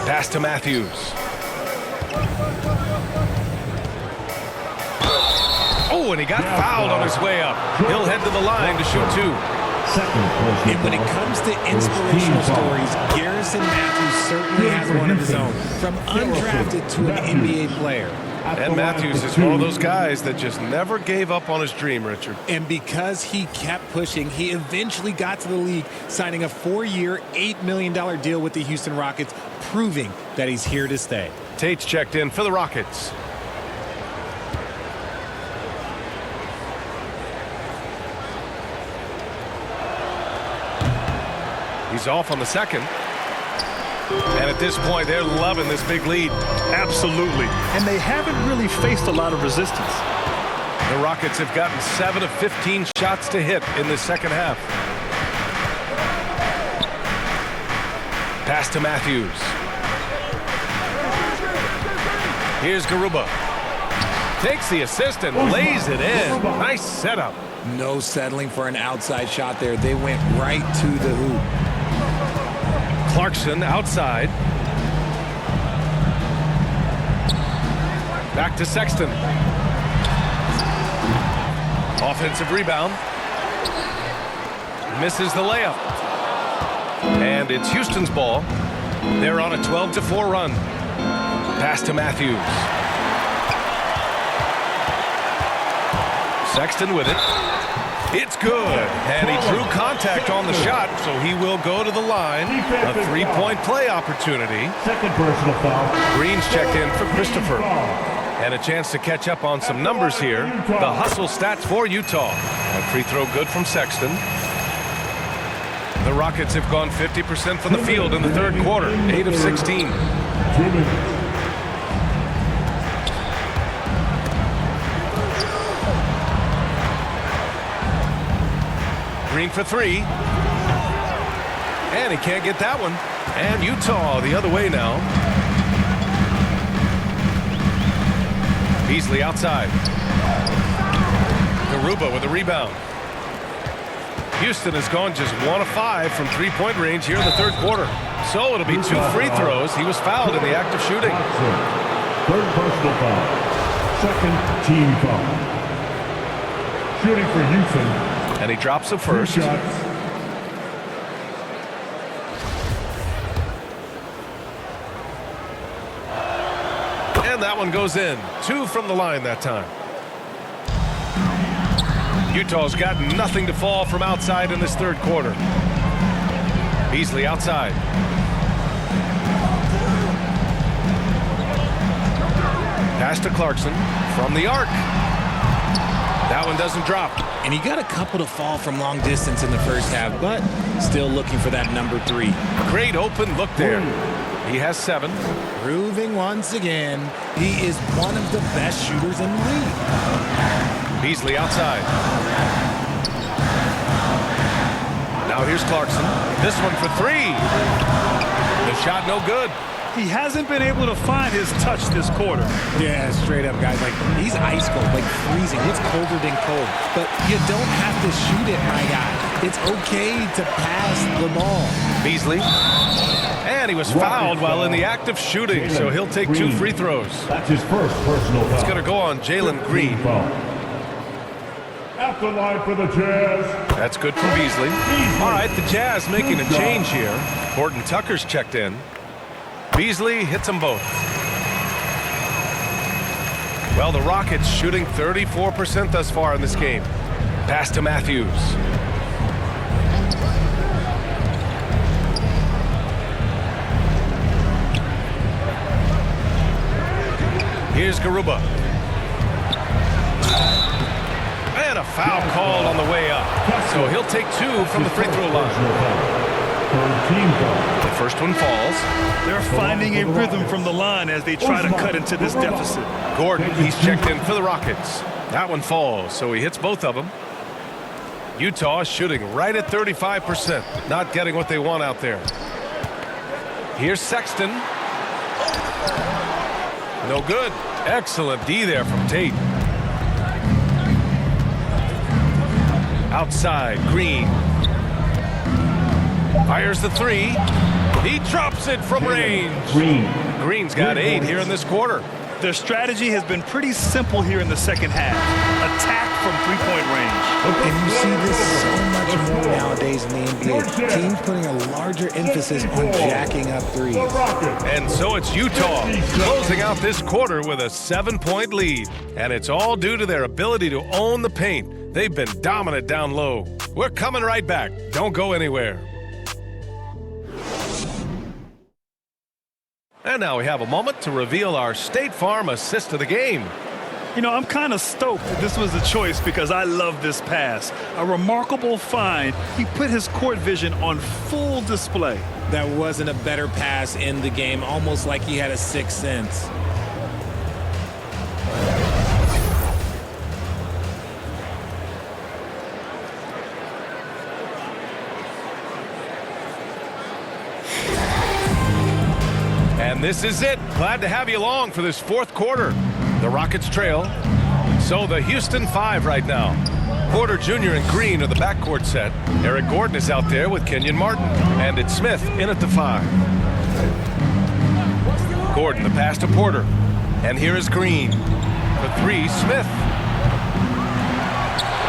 Pass to Matthews. Oh, and he got fouled on his way up. He'll head to the line to shoot 2.
And when it comes to inspirational stories, Garrison Matthews certainly has one of his own. From undrafted to an NBA player.
And Matthews is one of those guys that just never gave up on his dream, Richard.
And because he kept pushing, he eventually got to the league, signing a 4-year, $8 million deal with the Houston Rockets, proving that he's here to stay.
Tate's checked in for the Rockets. He's off on the second. And at this point, they're loving this big lead.
Absolutely. And they haven't really faced a lot of resistance.
The Rockets have gotten 7 of 15 shots to hit in the second half. Pass to Matthews. Here's Garuba. Takes the assist and lays it in. Nice setup.
No settling for an outside shot there. They went right to the hoop.
Clarkson outside. Back to Sexton. Offensive rebound. Misses the layup. And it's Houston's ball. They're on a 12-4 run. Pass to Matthews. Sexton with it. It's good. And he drew contact on the shot, so he will go to the line. A 3-point play opportunity.
Second personal foul.
Green's checked in for Christopher. And a chance to catch up on some numbers here. The hustle stats for Utah. A free throw good from Sexton. The Rockets have gone 50% from the field in the third quarter. 8 of 16. Green for 3. And he can't get that one. And Utah the other way now. Beasley outside. Garuba with a rebound. Houston has gone just 1 of 5 from 3-point range here in the third quarter. So it'll be 2 free throws. He was fouled in the act of shooting.
Third personal foul. Second team foul. Shooting for Houston.
And he drops the first. And that one goes in. 2 from the line that time. Utah's got nothing to fall from outside in this third quarter. Beasley outside. Pass to Clarkson from the arc. That one doesn't drop.
And he got a couple to fall from long distance in the first half, but still looking for that number 3.
Great open look there. He has 7.
Proving once again, he is one of the best shooters in the league.
Beasley outside. Now here's Clarkson. This one for 3. The shot no good.
He hasn't been able to find his touch this quarter.
Yeah, straight up, guys. Like, he's ice cold, like freezing. It's colder than cold. But you don't have to shoot it, my guy. It's okay to pass the ball.
Beasley. And he was fouled while in the act of shooting, so he'll take 2 free throws.
That's his first personal foul.
It's going to go on Jalen Green.
At the line for the Jazz.
That's good from Beasley. All right, the Jazz making a change here. Horton Tucker's checked in. Beasley hits them both. Well, the Rockets shooting 34% thus far in this game. Pass to Matthews. Here's Garuba. And a foul called on the way up. So he'll take 2 from the free throw line.
Third team foul.
The first one falls.
They're finding a rhythm from the line as they try to cut into this deficit.
Gordon, he's checked in for the Rockets. That one falls, so he hits both of them. Utah shooting right at 35%. Not getting what they want out there. Here's Sexton. No good. Excellent D there from Tate. Outside, Green. Fires the three. He drops it from range. Green's got 8 here in this quarter.
Their strategy has been pretty simple here in the second half. Attack from three-point range.
And you see this so much more nowadays in the NBA. Teams putting a larger emphasis on jacking up threes.
And so it's Utah closing out this quarter with a 7-point lead. And it's all due to their ability to own the paint. They've been dominant down low. We're coming right back. Don't go anywhere. And now we have a moment to reveal our State Farm assist of the game.
You know, I'm kind of stoked that this was a choice because I love this pass. A remarkable find. He put his court vision on full display.
That wasn't a better pass in the game, almost like he had a sixth sense.
And this is it. Glad to have you along for this fourth quarter. The Rockets trail. So the Houston 5 right now. Porter Jr. and Green are the backcourt set. Eric Gordon is out there with Kenyon Martin. And it's Smith in at the 5. Gordon, the pass to Porter. And here is Green. The 3, Smith.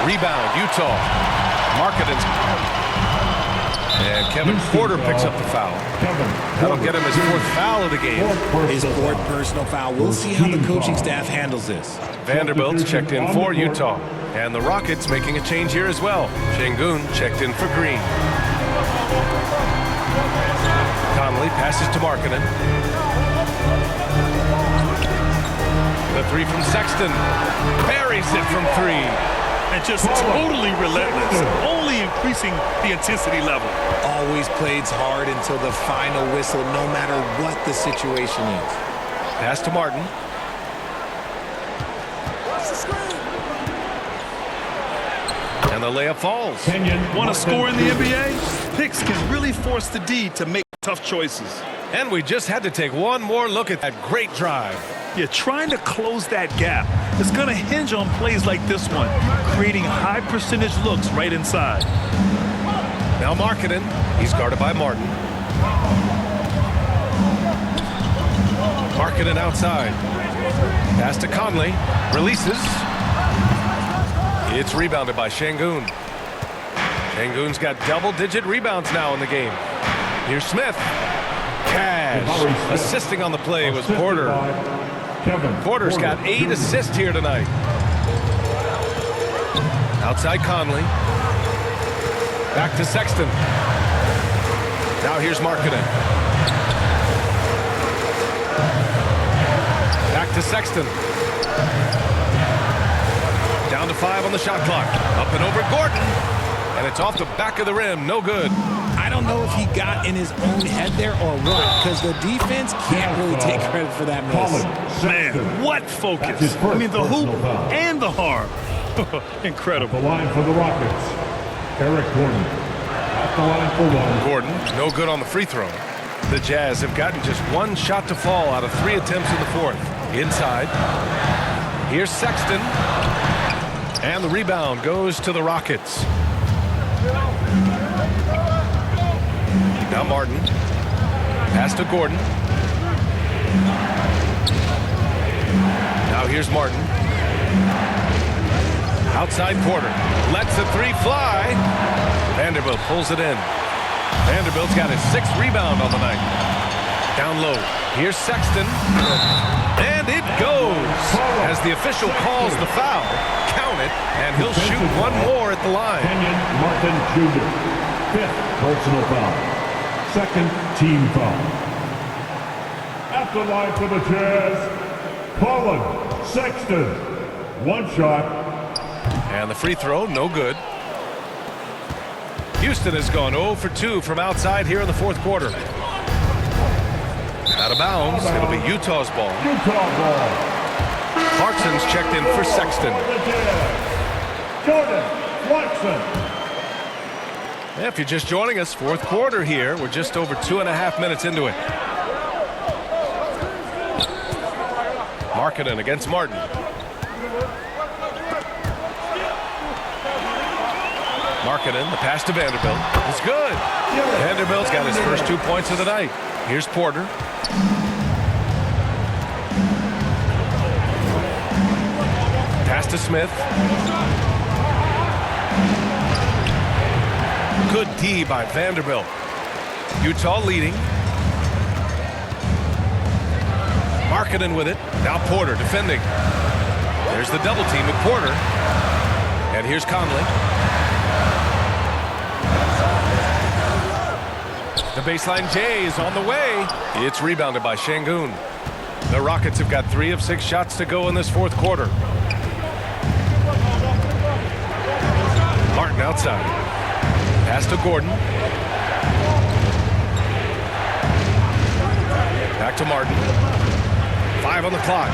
Rebound, Utah. Marketing's. And Kevin Porter picks up the foul. That'll get him his 4th foul of the game.
His 4th personal foul. We'll see how the coaching staff handles this.
Vanderbilt's checked in for Utah. And the Rockets making a change here as well. Şengün checked in for Green. Conley passes to Markkanen. The 3 from Sexton. Buries it from 3.
And just totally relentless, only increasing the intensity level.
Always plays hard until the final whistle, no matter what the situation is.
Pass to Martin. And the layup falls.
Want to score in the NBA? Picks can really force the D to make tough choices.
And we just had to take one more look at that great drive.
Yeah, trying to close that gap. It's going to hinge on plays like this one, creating high percentage looks right inside.
Now Markkanen, he's guarded by Martin. Markkanen outside. Pass to Conley. Releases. It's rebounded by Şengün. Şengün's got double-digit rebounds now in the game. Here's Smith. Cash. Assisting on the play was Porter. Porter's got 8 assists here tonight. Outside Conley. Back to Sexton. Now here's Markkanen. Back to Sexton. Down to 5 on the shot clock. Up and over Gordon. And it's off the back of the rim. No good.
I don't know if he got in his own head there or what, because the defense can't really take credit for that miss.
Man, what focus. I mean, the hoop and the harm. Incredible.
The line for the Rockets. Eric Gordon. At the line for 1.
Gordon, no good on the free throw. The Jazz have gotten just 1 shot to fall out of 3 attempts in the 4th. Inside. Here's Sexton. And the rebound goes to the Rockets. Now Martin. Pass to Gordon. Now here's Martin. Outside Porter. Lets the 3 fly. Vanderbilt pulls it in. Vanderbilt's got his 6th rebound on the night. Down low. Here's Sexton. And it goes. As the official calls the foul. Count it. And he'll shoot 1 more at the line.
Kenyon Martin Jr. 5th personal foul. 2nd team foul. At the line for the Jazz, Colin Sexton. 1 shot.
And the free throw, no good. Houston has gone 0 for 2 from outside here in the fourth quarter. Out of bounds. It'll be Utah's ball.
Utah ball.
Clarkson's checked in for Sexton.
Clarkson.
Yeah, if you're just joining us, fourth quarter here. We're just over 2.5 minutes into it. Markkanen against Martin. Markkanen, the pass to Vanderbilt. It's good. Vanderbilt's got his first 2 points of the night. Here's Porter. Pass to Smith. Good D by Vanderbilt. Utah leading. Markkanen with it. Now Porter defending. There's the double team with Porter. And here's Conley. The baseline J is on the way. It's rebounded by Şengün. The Rockets have got 3 of 6 shots to go in this fourth quarter. Martin outside. Pass to Gordon. Back to Martin. 5 on the clock.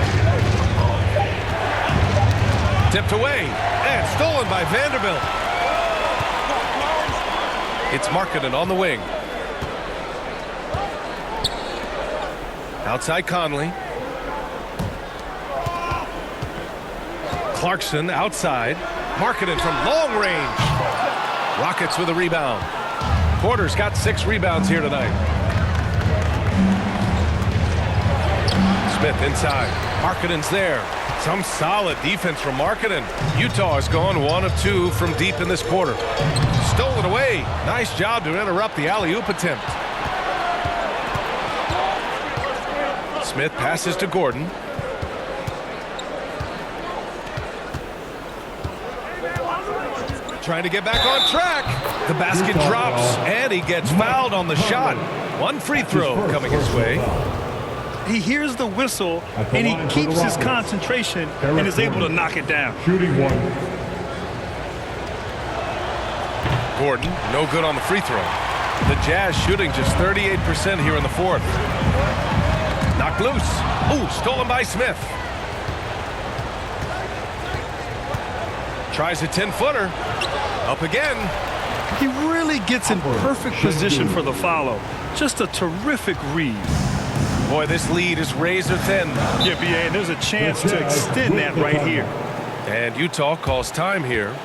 Tipped away and stolen by Vanderbilt. It's Markkanen on the wing. Outside Conley. Clarkson outside. Markkanen from long range. Rockets with a rebound. Porter's got 6 rebounds here tonight. Smith inside. Markkanen's there. Some solid defense from Markkanen. Utah has gone 1 of 2 from deep in this quarter. Stolen away. Nice job to interrupt the alley-oop attempt. Smith passes to Gordon. Trying to get back on track. The basket drops, and he gets fouled on the shot. 1 free throw coming his way.
He hears the whistle, and he keeps his concentration and is able to knock it down.
Shooting 1.
Gordon, no good on the free throw. The Jazz shooting just 38% here in the fourth. Knocked loose. Ooh, stolen by Smith. Tries a 10-footer. Up again.
He really gets in perfect position for the follow. Just a terrific read.
Boy, this lead is razor thin.
Yeah, B.A., and there's a chance to extend that right here.
And Utah calls time here.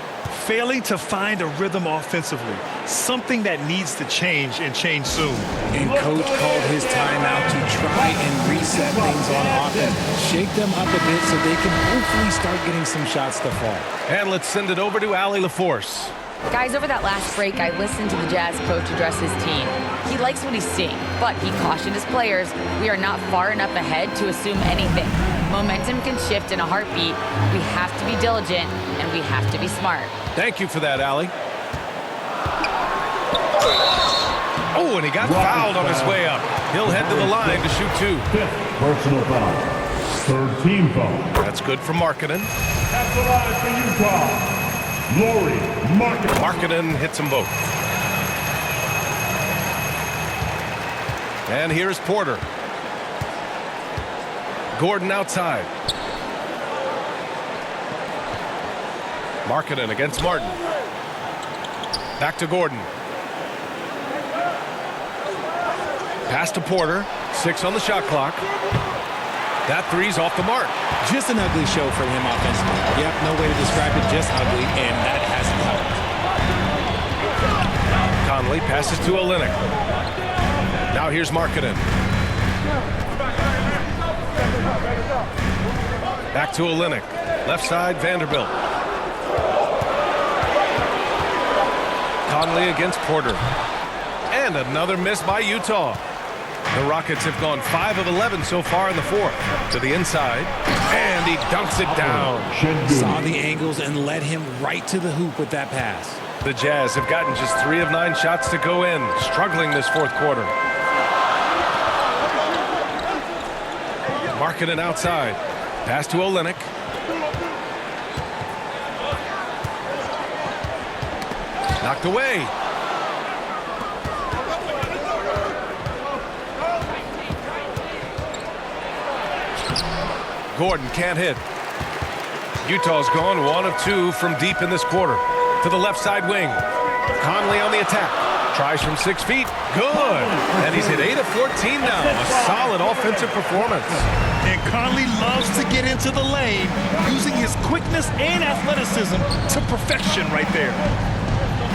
Failing to find a rhythm offensively. Something that needs to change and change soon.
And coach called his timeout to try and reset things on offense. Shake them up a bit so they can hopefully start getting some shots to fall.
And let's send it over to Allie LaForce.
Guys, over that last break, I listened to the Jazz coach address his team. He likes what he's seeing, but he cautioned his players, we are not far enough ahead to assume anything. Momentum can shift in a heartbeat. We have to be diligent, and we have to be smart.
Thank you for that, Allie. Oh, and he got fouled on his way up. He'll head to the line to shoot 2.
5th personal foul. 3rd team foul.
That's good for Markkanen.
At the line for Utah, Lauri Markkanen.
Markkanen hits them both. And here's Porter. Gordon outside. Markkanen against Martin. Back to Gordon. Pass to Porter. 6 on the shot clock. That 3's off the mark.
Just an ugly show for him offensively. Yep, no way to describe it, just ugly, and that hasn't helped.
Conley passes to Olynyk. Now here's Markkanen. Back to Olynyk. Left side, Vanderbilt. Conley against Porter. And another miss by Utah. The Rockets have gone 5 of 11 so far in the fourth. To the inside. And he dunks it down.
Saw the angles and led him right to the hoop with that pass.
The Jazz have gotten just 3 of 9 shots to go in. Struggling this fourth quarter. Markkanen outside. Pass to Olynyk. Knocked away. Gordon can't hit. Utah's gone 1 of 2 from deep in this quarter. To the left side wing. Conley on the attack. Tries from 6 feet. Good. And he's hit 8 of 14 now. A solid offensive performance.
And Conley loves to get into the lane, using his quickness and athleticism to perfection right there.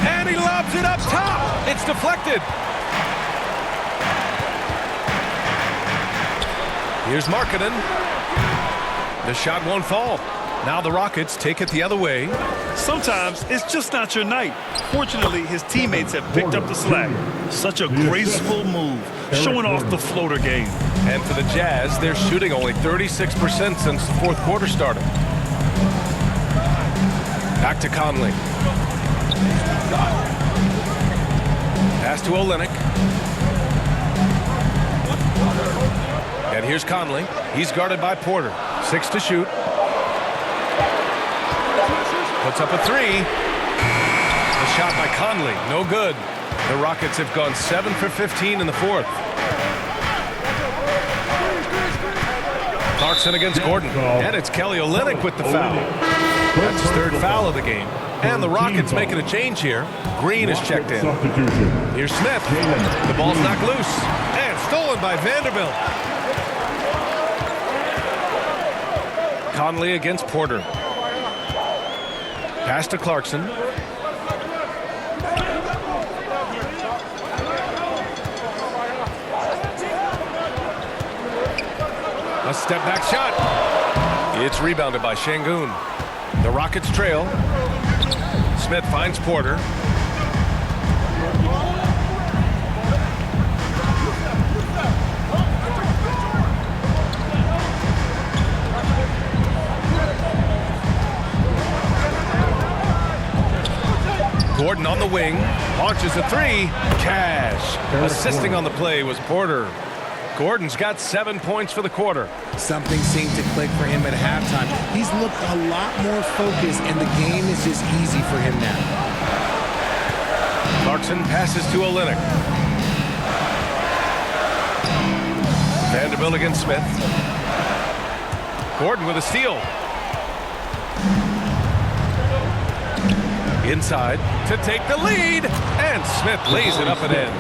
And he lobs it up top. It's deflected. Here's Markkanen. The shot won't fall. Now the Rockets take it the other way.
Sometimes it's just not your night. Fortunately, his teammates have picked up the slack. Such a graceful move, showing off the floater game.
And for the Jazz, they're shooting only 36% since the fourth quarter started. Back to Conley. Pass to Olynyk. And here's Conley. He's guarded by Porter. 6 to shoot. Puts up a 3. A shot by Conley. No good. The Rockets have gone 7 for 15 in the fourth. Clarkson against Gordon. And it's Kelly Olynyk with the foul. That's his 3rd foul of the game. And the Rockets making a change here. Green is checked in. Here's Smith. The ball's knocked loose. And stolen by Vanderbilt. Conley against Porter. Pass to Clarkson. A step back shot. It's rebounded by Şengün. The Rockets trail. Smith finds Porter. Gordon on the wing, launches a 3. Cash. Assisting on the play was Porter. Gordon's got 7 points for the quarter.
Something seemed to click for him at halftime. He's looked a lot more focused, and the game is just easy for him now.
Clarkson passes to Olynyk. Vanderbilt against Smith. Gordon with a steal. Inside to take the lead, and Smith lays it up and in.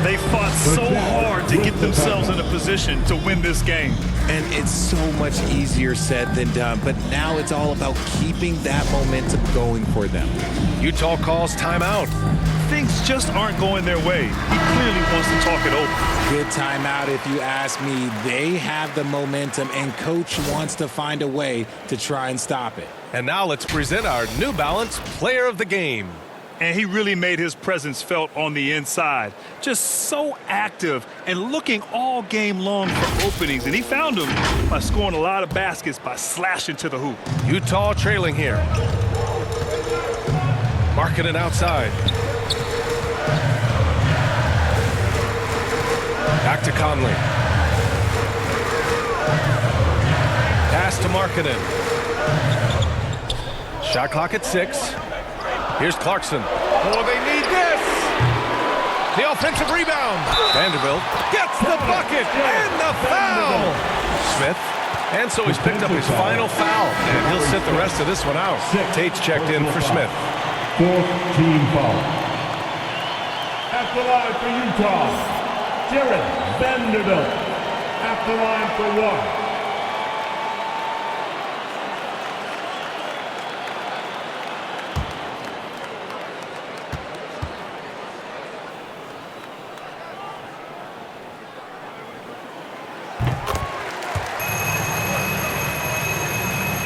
They fought so hard to get themselves in a position to win this game.
And it's so much easier said than done, but now it's all about keeping that momentum going for them.
Utah calls timeout.
Things just aren't going their way. He clearly wants to talk it over.
Good timeout if you ask me. They have the momentum, and Coach wants to find a way to try and stop it.
And now let's present our New Balance Player of the Game.
And he really made his presence felt on the inside. Just so active and looking all game long for openings. And he found them by scoring a lot of baskets by slashing to the hoop.
Utah trailing here. Markkanen outside. Back to Conley. Pass to Markkanen. Shot clock at 6. Here's Clarkson. Oh, they need this! The offensive rebound. Vanderbilt gets the bucket and the foul! Smith. And so he's picked up his final foul, and he'll sit the rest of this one out. Tate's checked in for Smith.
4th team foul. At the line for Utah, Jared Vanderbilt. At the line for 1.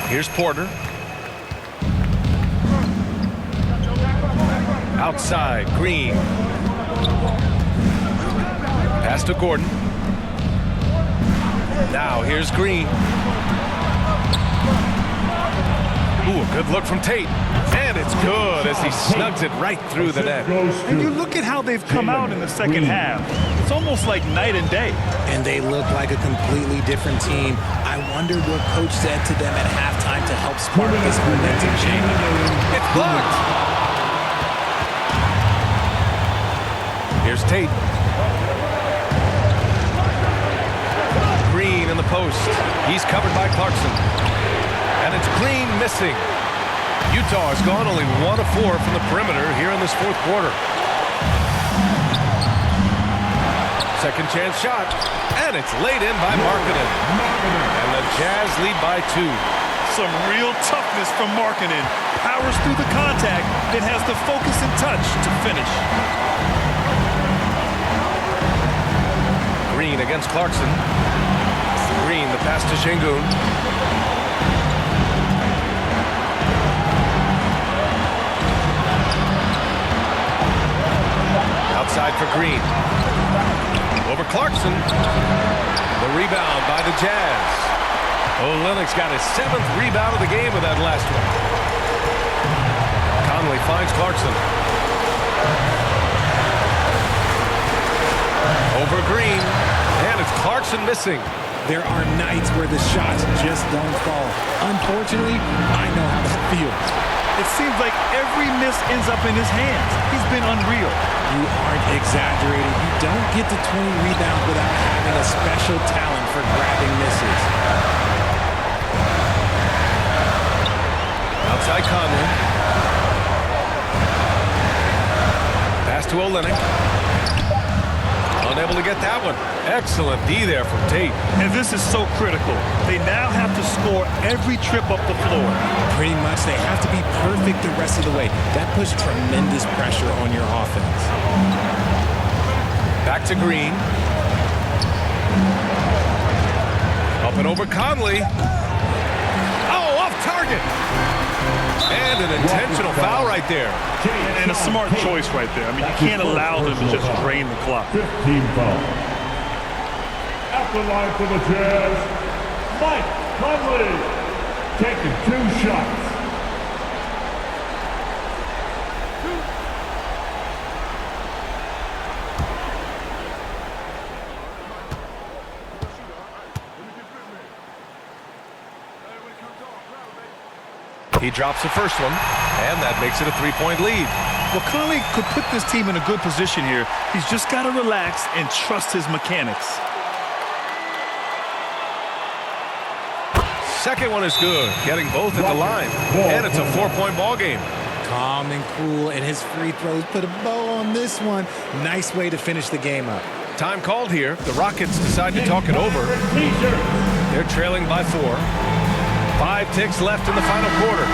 Here's Porter. Outside, Green. Pass to Gordon. Now here's Green. Ooh, a good look from Tate. And it's good as he snugs it right through the net.
And you look at how they've come out in the second half. It's almost like night and day.
And they look like a completely different team. I wonder what Coach said to them at halftime to help spark this momentum change.
It's blocked. Here's Tate. Green in the post. He's covered by Clarkson. And it's Green missing. Utah has gone only 1 of 4 from the perimeter here in this fourth quarter. Second chance shot, and it's laid in by Markkanen. And the Jazz lead by 2.
Some real toughness from Markkanen. Powers through the contact, then has the focus and touch to finish.
Green against Clarkson. Green, the pass to Şengün. Outside for Green. Over Clarkson. The rebound by the Jazz. Olynyk's got his 7th rebound of the game with that last one. Conley finds Clarkson. Over Green. And it's Clarkson missing.
There are nights where the shots just don't fall. Unfortunately, I know how that feels.
It seems like every miss ends up in his hands. He's been unreal.
You aren't exaggerating. You don't get to 20 rebounds without having a special talent for grabbing misses.
Outside Conley. Pass to Olynyk. Unable to get that one. Excellent D there from Tate.
And this is so critical. They now have to score every trip up the floor.
Pretty much, they have to be perfect the rest of the way. That puts tremendous pressure on your offense.
Back to Green. Up and over Conley. Oh, off target. And an intentional foul right there.
And a smart choice right there. I mean, you can't allow them to just drain the clock.
15 foul. At the line for the Jazz, Mike Conley taking 2 shots.
He drops the first one, and that makes it a 3-point lead.
Well, Conley could put this team in a good position here. He's just got to relax and trust his mechanics.
Second one is good, getting both at the line. And it's a 4-point ball game.
Calm and cool, and his free throws put a bow on this one. Nice way to finish the game up.
Time called here. The Rockets decide to talk it over. They're trailing by 4. 5 ticks left in the final quarter.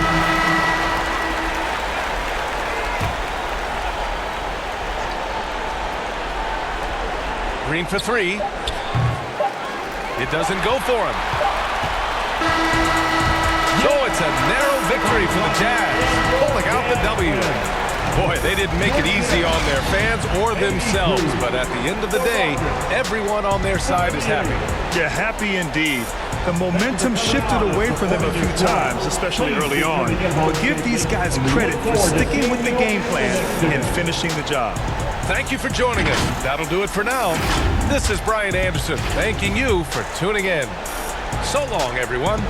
Green for 3. It doesn't go for him. So it's a narrow victory for the Jazz, pulling out the W. Boy, they didn't make it easy on their fans or themselves, but at the end of the day, everyone on their side is happy.
Yeah, happy indeed. The momentum shifted away from them a few times, especially early on. But give these guys credit for sticking with the game plan and finishing the job.
Thank you for joining us. That'll do it for now. This is Brian Anderson, thanking you for tuning in. So long, everyone.